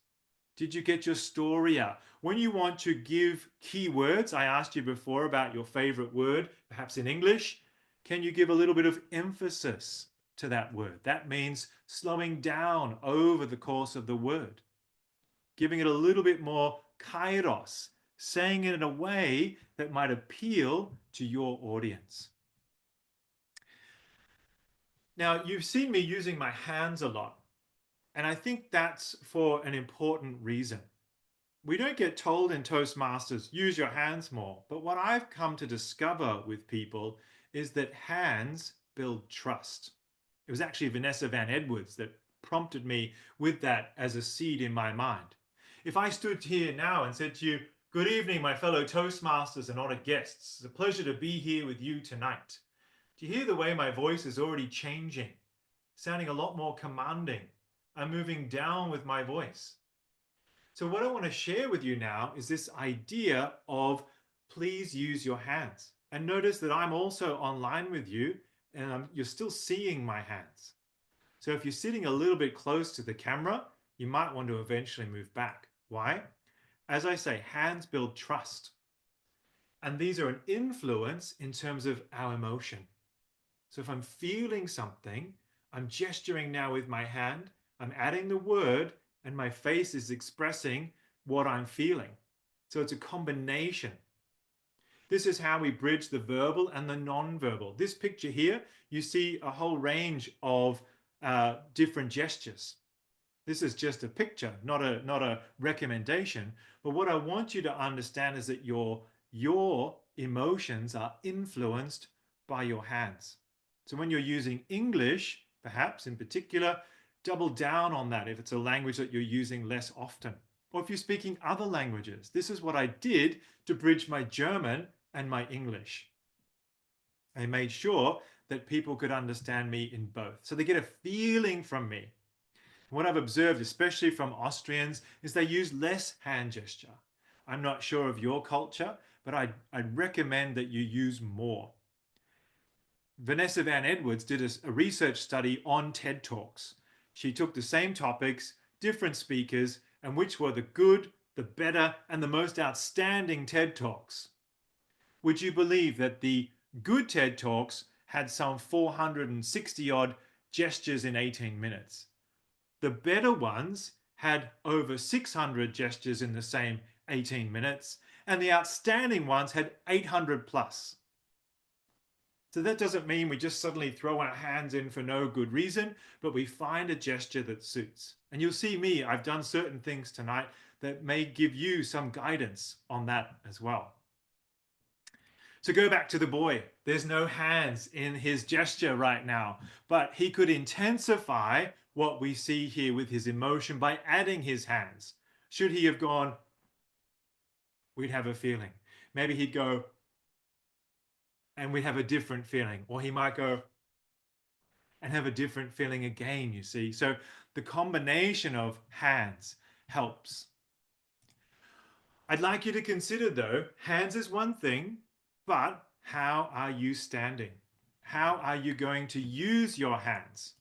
Did you get your story out? When you want to give keywords, I asked you before about your favorite word, perhaps in English. Can you give a little bit of emphasis to that word? That means slowing down over the course of the word, giving it a little bit more kairos, saying it in a way that might appeal to your audience. Now, you've seen me using my hands a lot, and I think that's for an important reason. We don't get told in Toastmasters, use your hands more, but what I've come to discover with people is that hands build trust. It was actually Vanessa Van Edwards that prompted me with that as a seed in my mind. If I stood here now and said to you, good evening, my fellow Toastmasters and honored guests, it's a pleasure to be here with you tonight. Do you hear the way my voice is already changing, sounding a lot more commanding? I'm moving down with my voice. So what I want to share with you now is this idea of please use your hands. And notice that I'm also online with you and you're still seeing my hands. So if you're sitting a little bit close to the camera, you might want to eventually move back. Why? As I say, hands build trust. And these are an influence in terms of our emotion. So if I'm feeling something, I'm gesturing now with my hand, I'm adding the word, and my face is expressing what I'm feeling. So it's a combination. This is how we bridge the verbal and the non-verbal. This picture here, you see a whole range of different gestures. This is just a picture, not a recommendation. But what I want you to understand is that your emotions are influenced by your hands. So when you're using English, perhaps in particular, double down on that if it's a language that you're using less often. Or if you're speaking other languages, this is what I did to bridge my German and my English. I made sure that people could understand me in both. So they get a feeling from me. What I've observed, especially from Austrians, is they use less hand gesture. I'm not sure of your culture, but I'd recommend that you use more. Vanessa Van Edwards did a research study on TED Talks. She took the same topics, different speakers, and which were the good, the better, and the most outstanding TED Talks. Would you believe that the good TED Talks had some 460 odd gestures in 18 minutes? The better ones had over 600 gestures in the same 18 minutes, and the outstanding ones had 800 plus. So that doesn't mean we just suddenly throw our hands in for no good reason, but we find a gesture that suits. And you'll see me, I've done certain things tonight that may give you some guidance on that as well. So go back to the boy. There's no hands in his gesture right now, but he could intensify what we see here with his emotion by adding his hands. Should he have gone, we'd have a feeling. Maybe he'd go, and we'd have a different feeling. Or he might go and have a different feeling again, you see. So the combination of hands helps. I'd like you to consider, though, hands is one thing, but how are you standing? How are you going to use your hands?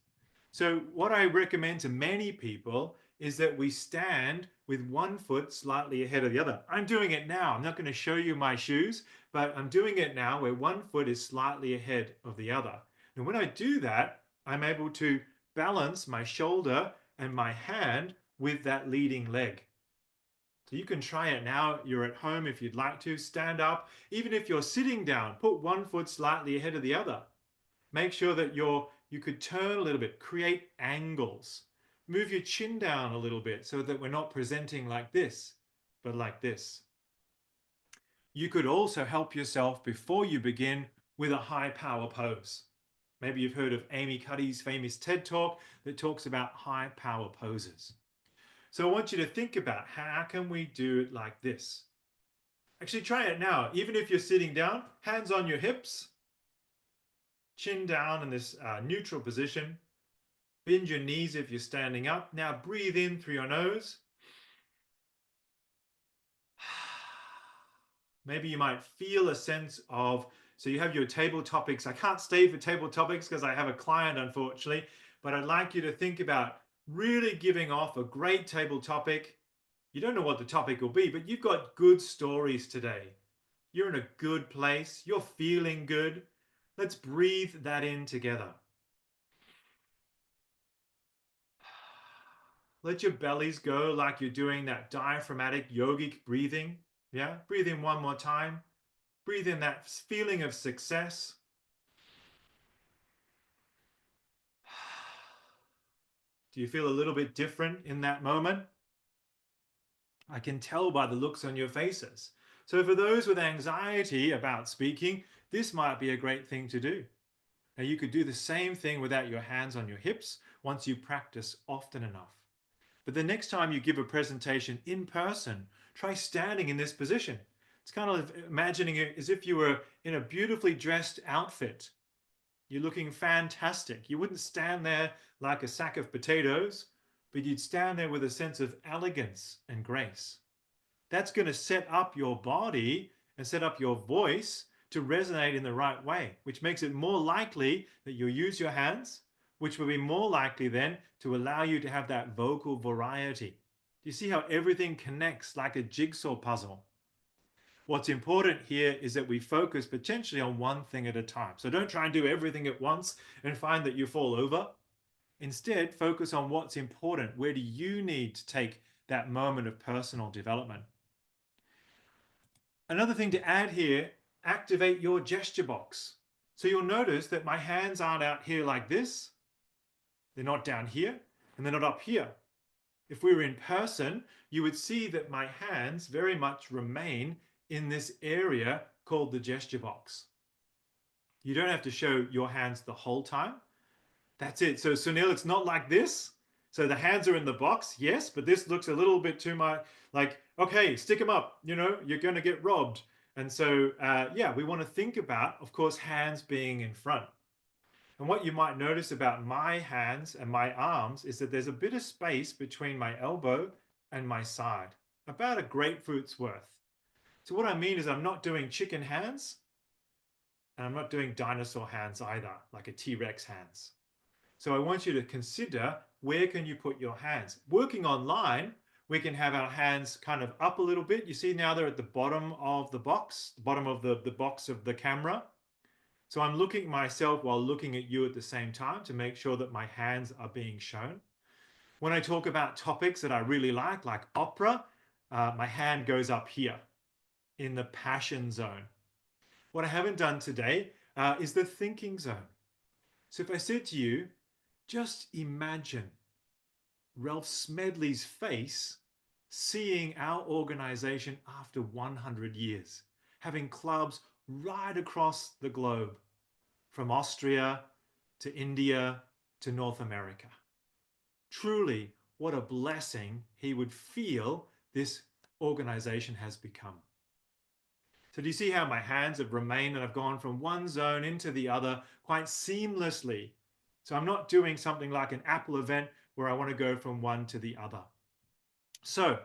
So what I recommend to many people is that we stand with one foot slightly ahead of the other. I'm doing it now. I'm not going to show you my shoes, but I'm doing it now where one foot is slightly ahead of the other. And when I do that, I'm able to balance my shoulder and my hand with that leading leg. So you can try it now. You're at home if you'd like to. Stand up. Even if you're sitting down, put one foot slightly ahead of the other. Make sure that you could turn a little bit, create angles. Move your chin down a little bit so that we're not presenting like this, but like this. You could also help yourself before you begin with a high power pose. Maybe you've heard of Amy Cuddy's famous TED Talk that talks about high power poses. So I want you to think about how can we do it like this? Actually, try it now. Even if you're sitting down, hands on your hips, chin down in this neutral position. Bend your knees if you're standing up. Now breathe in through your nose. Maybe you might feel a sense of, so you have your table topics. I can't stay for table topics because I have a client, unfortunately, but I'd like you to think about really giving off a great table topic. You don't know what the topic will be, but you've got good stories today. You're in a good place. You're feeling good. Let's breathe that in together. Let your bellies go like you're doing that diaphragmatic yogic breathing. Yeah, breathe in one more time. Breathe in that feeling of success. Do you feel a little bit different in that moment? I can tell by the looks on your faces. So for those with anxiety about speaking, this might be a great thing to do. Now you could do the same thing without your hands on your hips once you practice often enough. But the next time you give a presentation in person, try standing in this position. It's kind of imagining it as if you were in a beautifully dressed outfit. You're looking fantastic. You wouldn't stand there like a sack of potatoes, but you'd stand there with a sense of elegance and grace. That's going to set up your body and set up your voice to resonate in the right way, which makes it more likely that you'll use your hands, which will be more likely then to allow you to have that vocal variety. Do you see how everything connects like a jigsaw puzzle? What's important here is that we focus potentially on one thing at a time. So don't try and do everything at once and find that you fall over. Instead, focus on what's important. Where do you need to take that moment of personal development? Another thing to add here, activate your gesture box. So you'll notice that my hands aren't out here like this. They're not down here, and they're not up here. If we were in person, you would see that my hands very much remain in this area called the gesture box. You don't have to show your hands the whole time. That's it. So Sunil, it's not like this. So the hands are in the box, yes, but this looks a little bit too much like, okay, stick them up, you know, you're going to get robbed. And so, yeah, we want to think about, of course, hands being in front. And what you might notice about my hands and my arms is that there's a bit of space between my elbow and my side, about a grapefruit's worth. So what I mean is I'm not doing chicken hands and I'm not doing dinosaur hands either, like a T-Rex hands. So I want you to consider, where can you put your hands? Working online, we can have our hands kind of up a little bit. You see now they're at the bottom of the box, the bottom of the box of the camera. So I'm looking at myself while looking at you at the same time to make sure that my hands are being shown. When I talk about topics that I really like opera, my hand goes up here in the passion zone. What I haven't done today is the thinking zone. So if I said to you, just imagine Ralph Smedley's face seeing our organization after 100 years, having clubs right across the globe, from Austria to India to North America. Truly, what a blessing he would feel this organization has become. So do you see how my hands have remained and I've gone from one zone into the other quite seamlessly? So I'm not doing something like an Apple event where I want to go from one to the other. So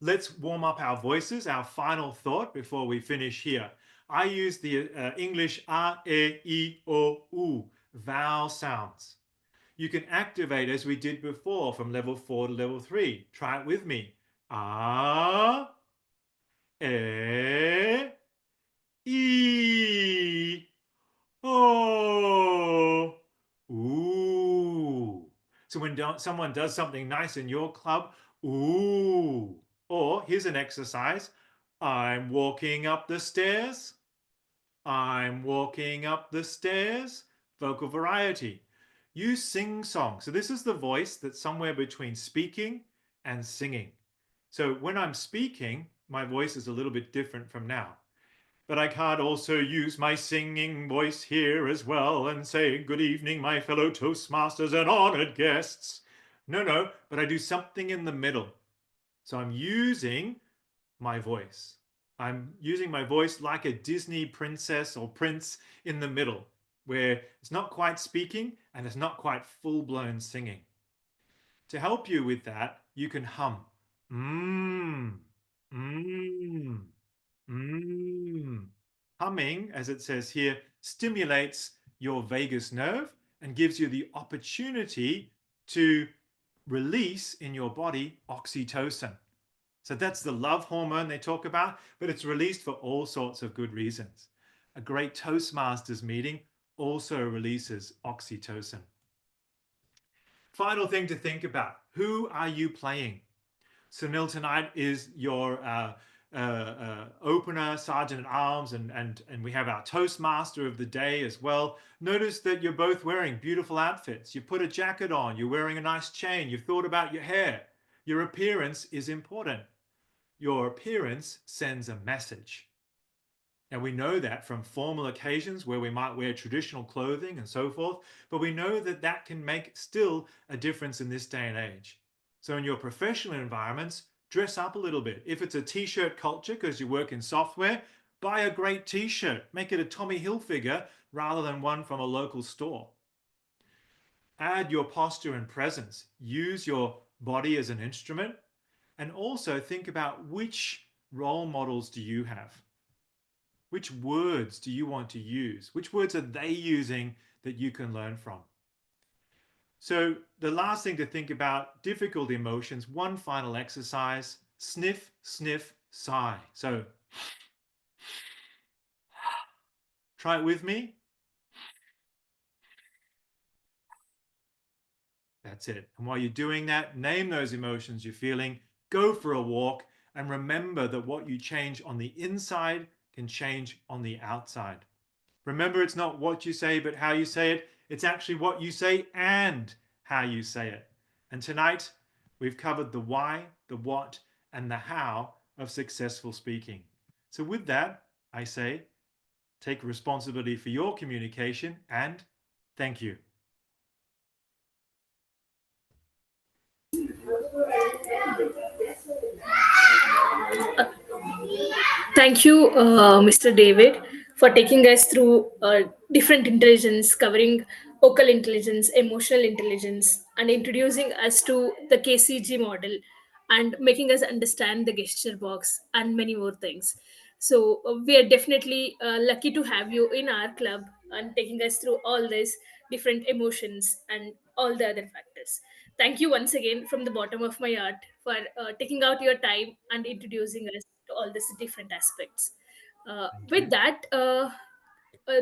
let's warm up our voices, our final thought before we finish here. I use the English A, E, I, O, U vowel sounds. You can activate as we did before from level 4 to level 3. Try it with me. A, E, I, O, U. So when someone does something nice in your club, ooh. Or here's an exercise. I'm walking up the stairs. I'm walking up the stairs. Vocal variety. You sing song. So this is the voice that's somewhere between speaking and singing. So when I'm speaking, my voice is a little bit different from now. but I can't also use my singing voice here as well and say, good evening, my fellow Toastmasters and honored guests. No, but I do something in the middle. So I'm using my voice. I'm using my voice like a Disney princess or prince in the middle, where it's not quite speaking and it's not quite full-blown singing. To help you with that, you can hum. Humming, as it says here, stimulates your vagus nerve and gives you the opportunity to release in your body oxytocin. So that's the love hormone they talk about, but it's released for all sorts of good reasons. A great Toastmasters meeting also releases oxytocin. Final thing to think about, who are you playing? Sunil tonight is your opener, Sergeant at Arms, and we have our Toastmaster of the day as well. Notice that you're both wearing beautiful outfits. You put a jacket on, you're wearing a nice chain, you've thought about your hair. Your appearance is important. Your appearance sends a message. And we know that from formal occasions where we might wear traditional clothing and so forth, but we know that that can make still a difference in this day and age. So in your professional environments, dress up a little bit. If it's a t-shirt culture because you work in software, buy a great t-shirt. Make it a Tommy Hilfiger rather than one from a local store. Add your posture and presence. Use your body as an instrument. And also think about which role models do you have? Which words do you want to use? Which words are they using that you can learn from? So the last thing to think about, difficult emotions, one final exercise, sniff, sniff, sigh. So try it with me. That's it. And while you're doing that, name those emotions you're feeling, go for a walk, and remember that what you change on the inside can change on the outside. Remember, it's not what you say, but how you say it. It's actually what you say and how you say it. And tonight, we've covered the why, the what, and the how of successful speaking. So with that, I say, take responsibility for your communication and thank you. Thank you, Mr. David, for taking us through different intelligence, covering vocal intelligence, emotional intelligence, and introducing us to the KCG model and making us understand the gesture box and many more things. So, we are definitely lucky to have you in our club and taking us through all these different emotions and all the other factors. Thank you once again from the bottom of my heart for taking out your time and introducing us to all these different aspects. Thank With you. that,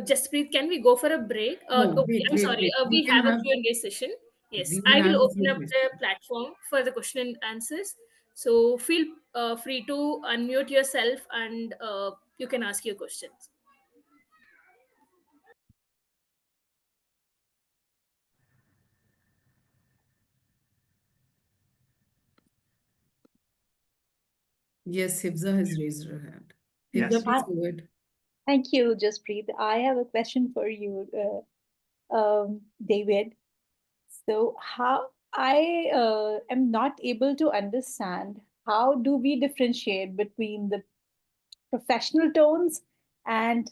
Jaspreet, can we go for a break? No, Okay, wait, I'm wait, sorry. wait. We have a Q&A session. Yes, We I will have will a open few up the questions. platform for the question and answers. So feel free to unmute yourself and you can ask your questions. Yes, Hibza has raised her hand. Yes. Hibza, please go ahead. Thank you, Jaspreet. I have a question for you, David. So, how I am not able to understand how do we differentiate between the professional tones and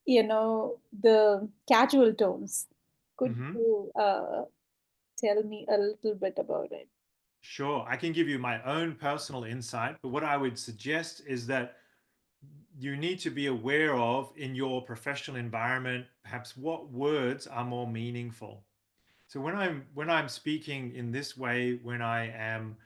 the casual tones? Could you tell me a little bit about it? Sure, I can give you my own personal insight, but what I would suggest is that you need to be aware of in your professional environment, perhaps what words are more meaningful. So when I'm speaking in this way, when I am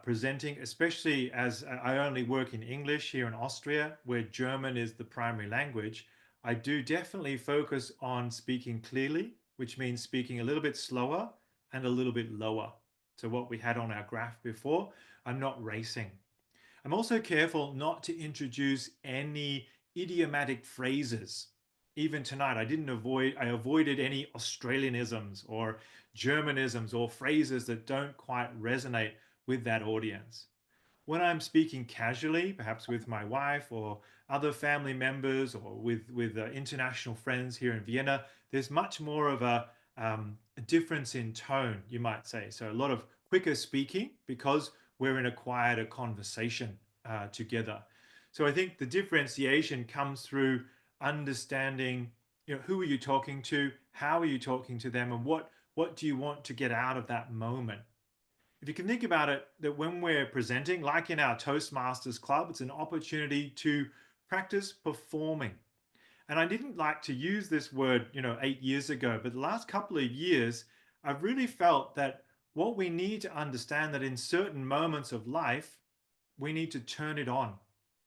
presenting, especially as I only work in English here in Austria, where German is the primary language, I do definitely focus on speaking clearly, which means speaking a little bit slower and a little bit lower. So what we had on our graph before, I'm not racing. I'm also careful not to introduce any idiomatic phrases. Even tonight, I avoided any Australianisms or Germanisms or phrases that don't quite resonate with that audience. when I'm speaking casually, perhaps with my wife or other family members or with international friends here in Vienna, there's much more of a difference in tone, you might say. So a lot of quicker speaking because we're in a quieter conversation together. So I think the differentiation comes through understanding, who are you talking to, how are you talking to them, and what do you want to get out of that moment. If you can think about it, that when we're presenting, like in our Toastmasters Club, it's an opportunity to practice performing. And I didn't like to use this word, 8 years ago, but the last couple of years, I've really felt that what we need to understand that in certain moments of life, we need to turn it on.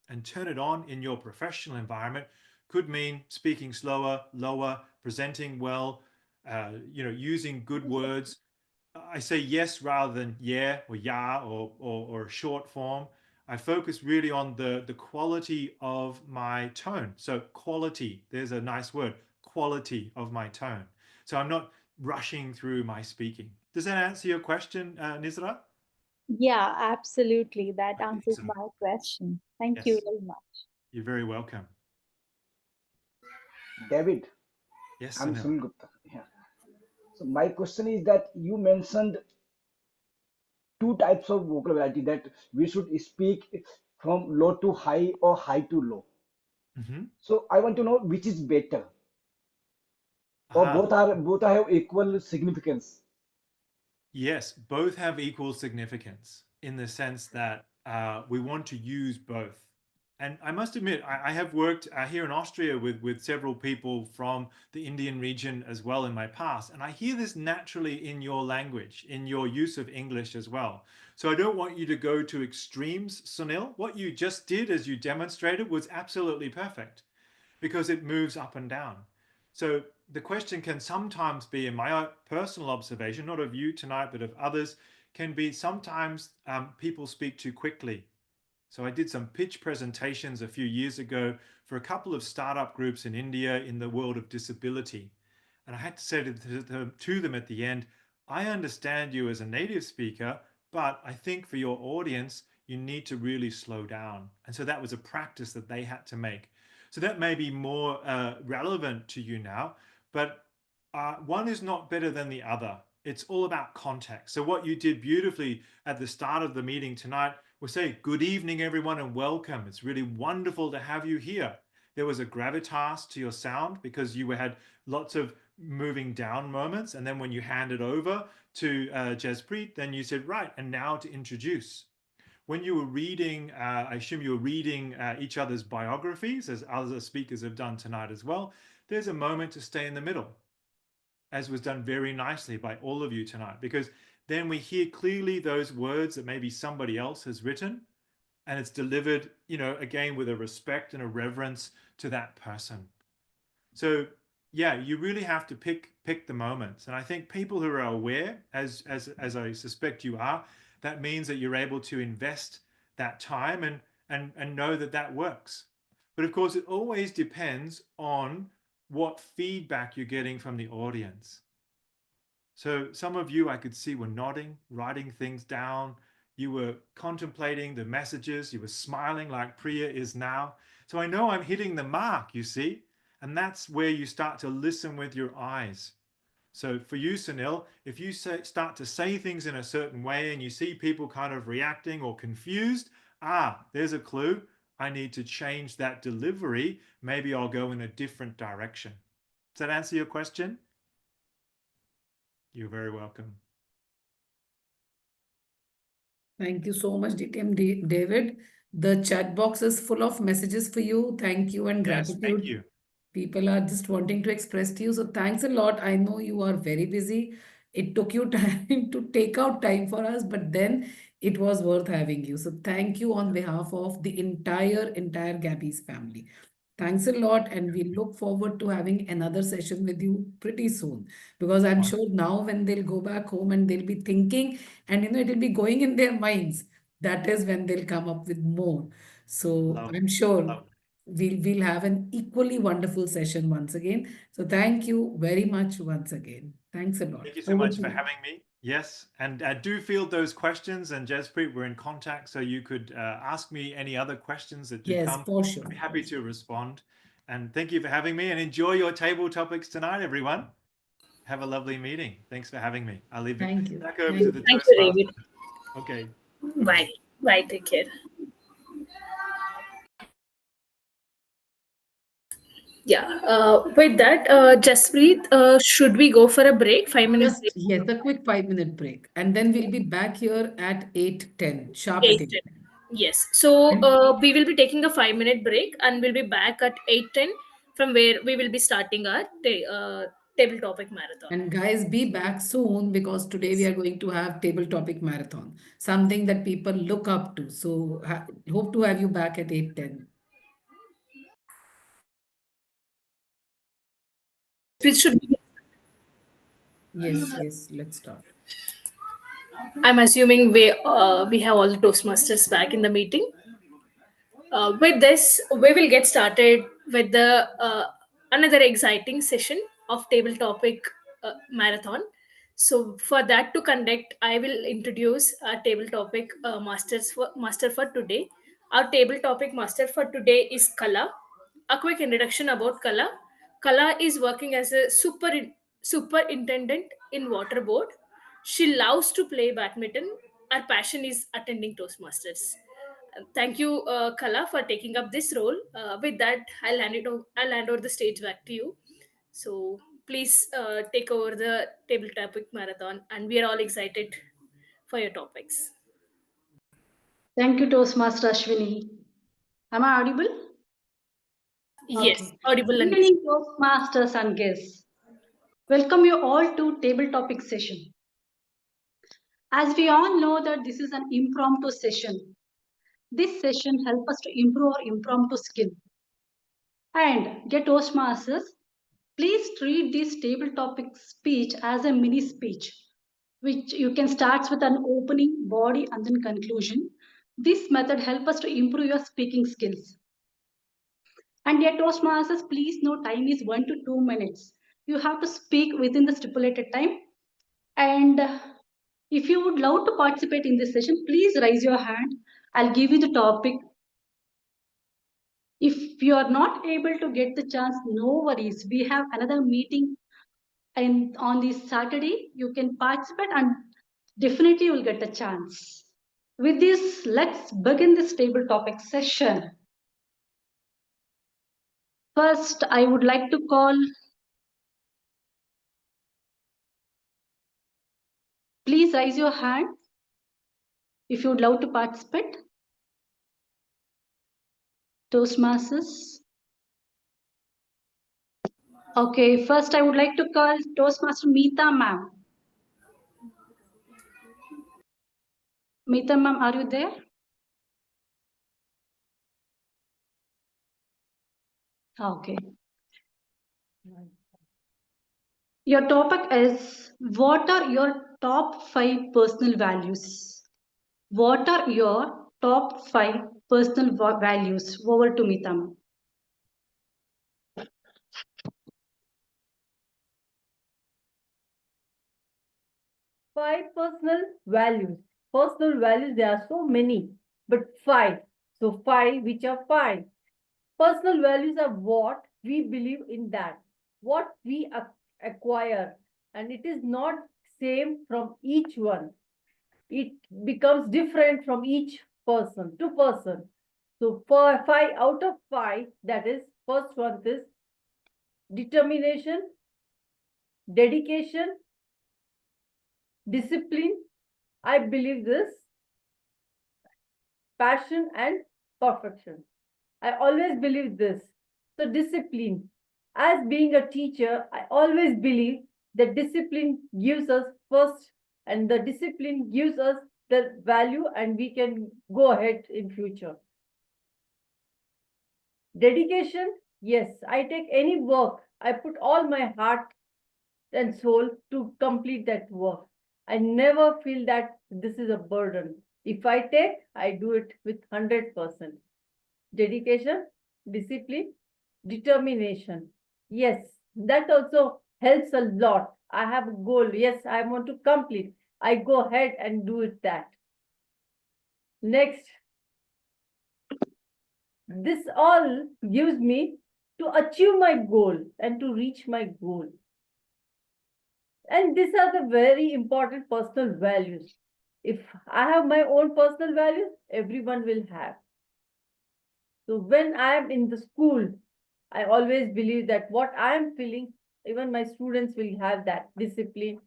And turn it on in your professional environment could mean speaking slower, lower, presenting well, using good words. I say yes rather than yeah or ya or a short form. I focus really on the quality of my tone. So quality, there's a nice word, quality of my tone. So I'm not rushing through my speaking. Does that answer your question, Nizra? Yeah, absolutely. That answers Excellent. my question. Thank you Yes. very much. You're very welcome. David, Yes, I'm Sunil. Sunil Gupta. Yeah. So my question is that you mentioned two types of vocabulary that we should speak from low to high or high to low. Mhm. So I want to know which is better, or Aha. both have equal significance. Yes, both have equal significance in the sense that we want to use both. And I must admit, I have worked here in Austria with several people from the Indian region as well in my past. And I hear this naturally in your language, in your use of English as well. So I don't want you to go to extremes, Sunil. What you just did as you demonstrated was absolutely perfect because it moves up and down. So the question can sometimes be, in my personal observation, not of you tonight, but of others, can be sometimes people speak too quickly. So I did some pitch presentations a few years ago for a couple of startup groups in India in the world of disability. And I had to say to them at the end, I understand you as a native speaker, but I think for your audience, you need to really slow down. And so that was a practice that they had to make. So that may be more relevant to you now, but one is not better than the other. It's all about context. So what you did beautifully at the start of the meeting tonight was say, good evening, everyone, and welcome. It's really wonderful to have you here. There was a gravitas to your sound because you had lots of moving down moments. And then when you handed over to Jaspreet, then you said, right, and now to introduce. When you were reading, I assume you were reading each other's biographies, as other speakers have done tonight as well, there's a moment to stay in the middle, as was done very nicely by all of you tonight, because then we hear clearly those words that maybe somebody else has written, and it's delivered, again, with a respect and a reverence to that person. So yeah, you really have to pick the moments. And I think people who are aware, as I suspect you are, that means that you're able to invest that time and know that that works. But of course, it always depends on what feedback you're getting from the audience. So some of you I could see were nodding, writing things down. You were contemplating the messages. You were smiling like Priya is now. So I know I'm hitting the mark, you see, and that's where you start to listen with your eyes. So for you, Sunil, if you start to say things in a certain way and you see people kind of reacting or confused, there's a clue. I need to change that delivery. Maybe I'll go in a different direction. Does that answer your question? You're very welcome. Thank you so much, DTM David. The chat box is full of messages for you. Thank you and Yes, gratitude. thank you. People are just wanting to express to you. So thanks a lot. I know you are very busy. It took you time to take out time for us, but then it was worth having you. So thank you on behalf of the entire Gabbys family. Thanks a lot, and we look forward to having another session with you pretty soon. Because I'm sure now when they'll go back home and they'll be thinking, and it'll be going in their minds, that is when they'll come up with more. So Lovely. I'm sure Lovely. we'll have an equally wonderful session once again. So thank you very much once again. Thanks a lot. Thank you so Over much to for you. having me. Yes, and do field those questions. And Jaspreet, we're in contact, so you could ask me any other questions that do Yes, come. for sure. I'd be happy to respond. And thank you for having me, and enjoy your table topics tonight, everyone. Have a lovely meeting. Thanks for having me. I'll leave Thank it you. back over Thank to the you. Thank you, Toastmasters. David. Okay. Bye. Bye. Take care. Yeah. With that, Jaspreet, should we go for a break? 5 minutes Just, break? yes, a quick 5-minute break. And then we'll be back here at 8:10, sharp at 8:10. 8:10. Yes. So we will be taking a 5 minute break and we'll be back at 8:10 from where we will be starting our table topic marathon. And guys, be back soon because today we are going to have table topic marathon, something that people look up to. So hope to have you back at 8:10. Which should be, Yes, let's start. I'm assuming we have all the Toastmasters back in the meeting. With this, we will get started with the another exciting session of table topic marathon. So for that to conduct, I will introduce our table topic master for today. Our table topic master for today is Kala. A quick introduction about Kala. Kala is working as a superintendent in water board. She loves to play badminton. Her passion is attending Toastmasters. Thank you, Kala, for taking up this role. With that, I'll hand over the stage back to you. So please take over the table topic marathon, and we are all excited for your topics. Thank you, Toastmaster Ashwini. Am I audible? Yes, Okay. audible Good and evening, Toastmasters and guests. Welcome you all to table topic session. As we all know that this is an impromptu session. This session helps us to improve our impromptu skill. And get Toastmasters, please treat this table topic speech as a mini speech, which you can start with an opening, body, and then conclusion. This method helps us to improve your speaking skills. And yet, Toastmasters, please note time is 1 to 2 minutes. You have to speak within the stipulated time. And if you would love to participate in this session, please raise your hand. I'll give you the topic. If you are not able to get the chance, no worries. We have another meeting on this Saturday. You can participate and definitely you will get a chance. With this, let's begin this table topic session. First, I would like to call. Please raise your hand if you would love to participate. Toastmasters. Okay, first I would like to call Toastmaster Meeta ma'am. Meeta ma'am, are you there? Okay. Your topic is, what are your top 5 personal values? What are your top 5 personal values? Over to Meeta ma'am. 5 personal values. Personal values, there are so many, but 5. So 5, which are 5? Personal values are what we believe in, that, what we acquire, and it is not same from each one. It becomes different from each person to person. So for 5 out of 5, that is, first one is determination, dedication, discipline, I believe this, passion and perfection. I always believe this. So discipline. As being a teacher, I always believe that discipline gives us first, and the discipline gives us the value, and we can go ahead in future. Dedication. Yes, I take any work. I put all my heart and soul to complete that work. I never feel that this is a burden. If I take, I do it with 100%. Dedication, discipline, determination. Yes, that also helps a lot. I have a goal. Yes, I want to complete. I go ahead and do it that. Next, this all gives me to achieve my goal and to reach my goal. And these are the very important personal values. If I have my own personal values, everyone will have. So when I am in the school, I always believe that what I am feeling, even my students will have that discipline.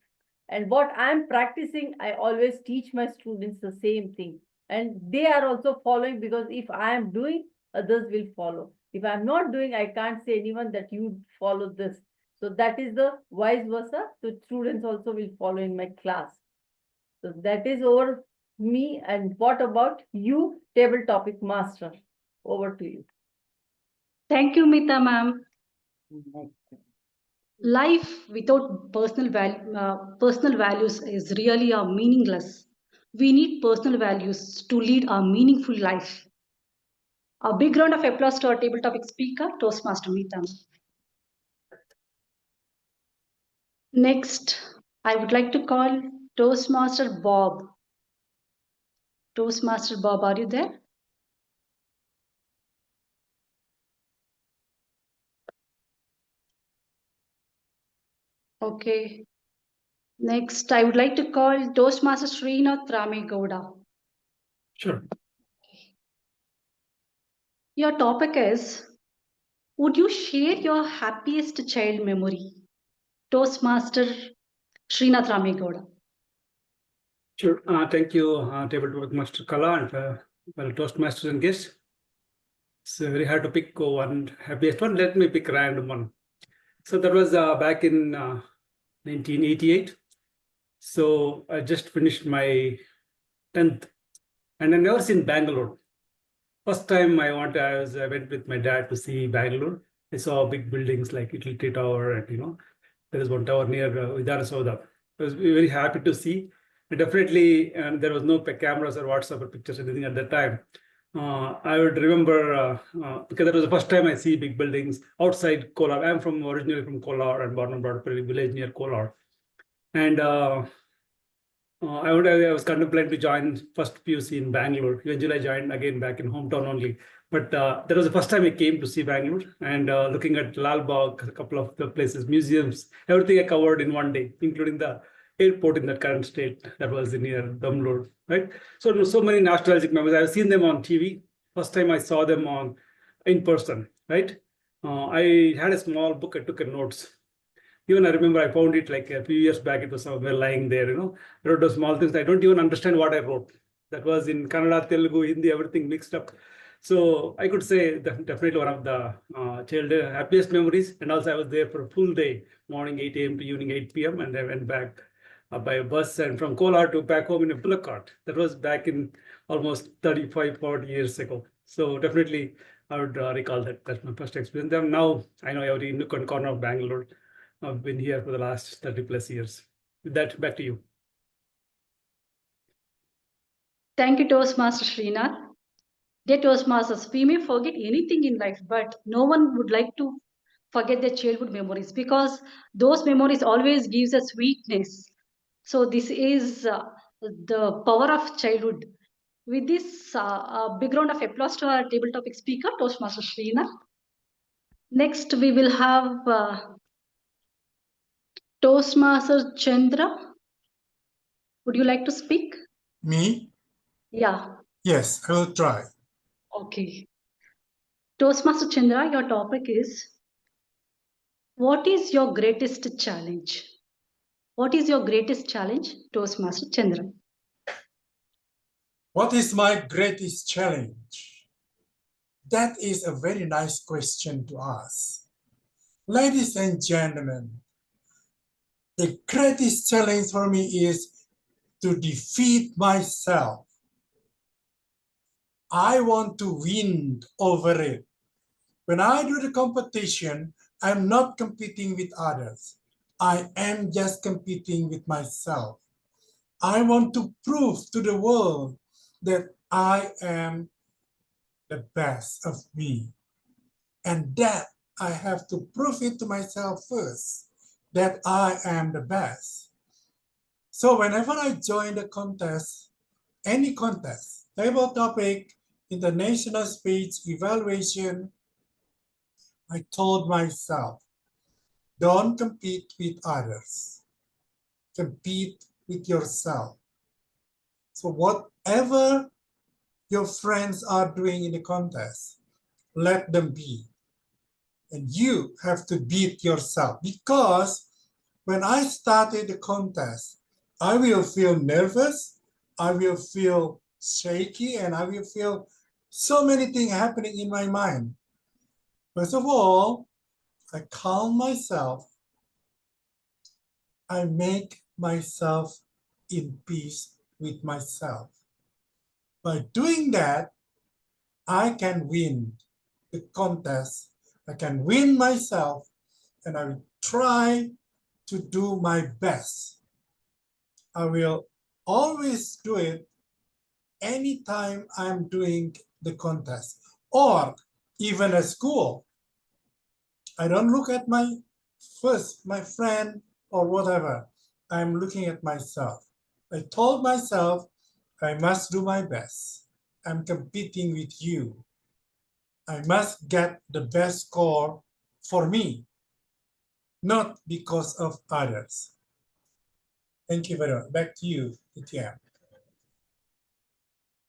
And what I am practicing, I always teach my students the same thing. And they are also following, because if I am doing, others will follow. If I'm not doing, I can't say anyone that you follow this. So that is the vice versa. So students also will follow in my class. So that is over me. And what about you, table topic master? Over to you. Thank you, Mita ma'am. Life without personal values is really meaningless. We need personal values to lead a meaningful life. A big round of applause to our table topic speaker, Toastmaster Mita ma'am. Next, I would like to call Toastmaster Bob. Toastmaster Bob, are you there? Okay. Next, I would like to call Toastmaster Srinath Ramegowda. Sure. Your topic is, would you share your happiest child memory? Toastmaster Srinath Ramegowda. Sure. Thank you, Table Topic Master Kala and well, Toastmasters and guests. It's very hard to pick one happiest one. Let me pick a random one. So that was back in 1988. So I just finished my 10th, and I never seen Bangalore. First time I went with my dad to see Bangalore. I saw big buildings like Utility Tower, and there is one tower near Vidhana Soudha. I was very happy to see. And definitely, and there was no cameras or WhatsApp or pictures or anything at that time. I would remember because that was the first time I see big buildings outside Kolar. I'm originally from Kolar and born and brought up in a village near Kolar. And I was contemplating to join first PUC in Bangalore. Eventually, I joined again back in hometown only. But that was the first time I came to see Bangalore, and looking at Lal Bagh, a couple of the places, museums, everything I covered in one day, including the airport in that current state that was near Damlur, right? So many nostalgic memories. I've seen them on TV. First time I saw them in person, right? I had a small book. I took notes. Even I remember I found it like a few years back. It was somewhere lying there, I wrote those small things. I don't even understand what I wrote. That was in Kannada, Telugu, Hindi, everything mixed up. So I could say that definitely one of the childhood happiest memories. And also I was there for a full day, morning 8 a.m. to evening 8 p.m. And I went back by a bus and from Kolar to back home in a bullock cart. That was back in almost 35, 40 years ago. So definitely I would recall that. That's my first experience. And now I know every nook and corner of Bangalore. I've been here for the last 30 plus years. With that, back to you. Thank you, Toastmaster Srinath. Dear Toastmasters, we may forget anything in life, but no one would like to forget their childhood memories, because those memories always gives us sweetness. So this is the power of childhood. With this, a big round of applause to our table topic speaker, Toastmaster Srinath. Next, we will have Toastmaster Chandra. Would you like to speak? Me? Yeah. Yes, I will try. Okay. Toastmaster Chandra, your topic is, what is your greatest challenge? What is your greatest challenge, Toastmaster Chandra? What is my greatest challenge? That is a very nice question to ask. Ladies and gentlemen, the greatest challenge for me is to defeat myself. I want to win over it. When I do the competition, I'm not competing with others. I am just competing with myself. I want to prove to the world that I am the best of me. And that I have to prove it to myself first, that I am the best. So whenever I join the contest, any contest, table topic, international speech, evaluation, I told myself, don't compete with others. Compete with yourself. So whatever your friends are doing in the contest, let them be. And you have to beat yourself, because when I started the contest, I will feel nervous, I will feel shaky, and I will feel so many things happening in my mind. First of all, I calm myself. I make myself in peace with myself. By doing that, I can win the contest. I can win myself, and I will try to do my best. I will always do it anytime I'm doing the contest, or even at school. I don't look at my friend or whatever. I'm looking at myself. I told myself I must do my best. I'm competing with you. I must get the best score for me, not because of others. Thank you very much. Back to you, Nitya.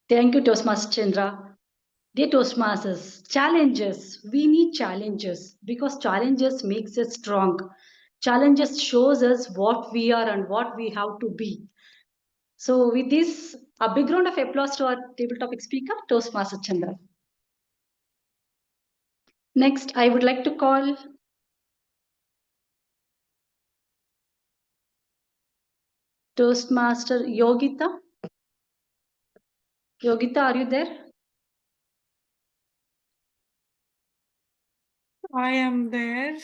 Thank you, Toastmaster Chandra. Dear Toastmasters, challenges. We need challenges because challenges makes us strong. Challenges shows us what we are and what we have to be. So with this, a big round of applause to our table topic speaker, Toastmaster Chandra. Next, I would like to call Toastmaster Yogita. Yogita, are you there? I am there.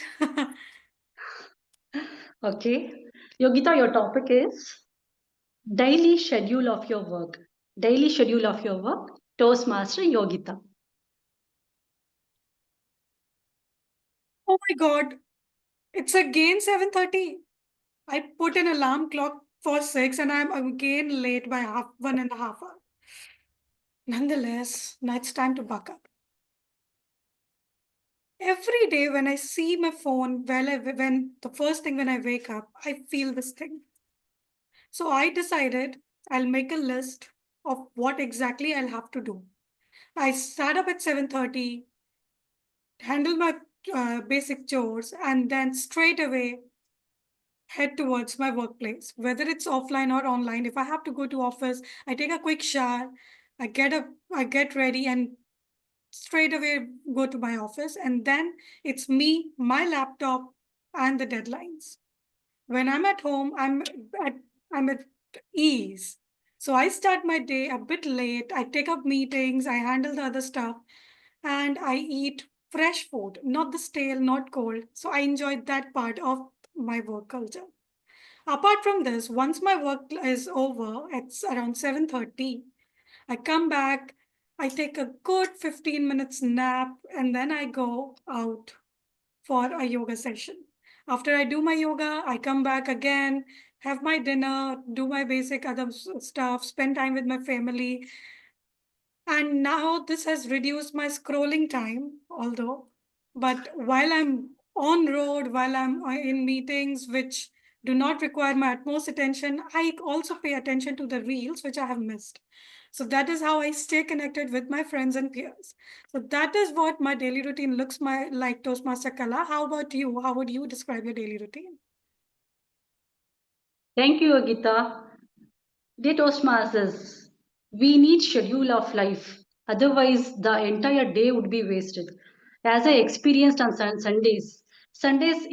Okay. Yogita, your topic is daily schedule of your work. Daily schedule of your work. Toastmaster Yogita. Oh my God. It's again 7:30. I put an alarm clock for 6 and I'm again late by 1.5 hours. Nonetheless, now it's time to buck up. Every day when I see my phone, when the first thing when I wake up, I feel this thing. So I decided I'll make a list of what exactly I'll have to do. I start up at 7:30, handle my basic chores, and then straight away head towards my workplace, whether it's offline or online. If I have to go to office, I take a quick shower, I get ready, and straight away go to my office. And then it's me, my laptop, and the deadlines. When I'm at home, I'm at ease. So I start my day a bit late. I take up meetings, I handle the other stuff, and I eat fresh food, not the stale, not cold. So I enjoy that part of my work culture. Apart from this, once my work is over, it's around 7:30, I come back, I take a good 15 minutes nap, and then I go out for a yoga session. After I do my yoga, I come back again, have my dinner, do my basic other stuff, spend time with my family. And now this has reduced my scrolling time, but while I'm on road, while I'm in meetings which do not require my utmost attention, I also pay attention to the reels which I have missed. So that is how I stay connected with my friends and peers. So that is what my daily routine looks like, Toastmaster Kala. How about you? How would you describe your daily routine? Thank you, Yogita. Dear Toastmasters, we need schedule of life. Otherwise, the entire day would be wasted. As I experienced on Sundays,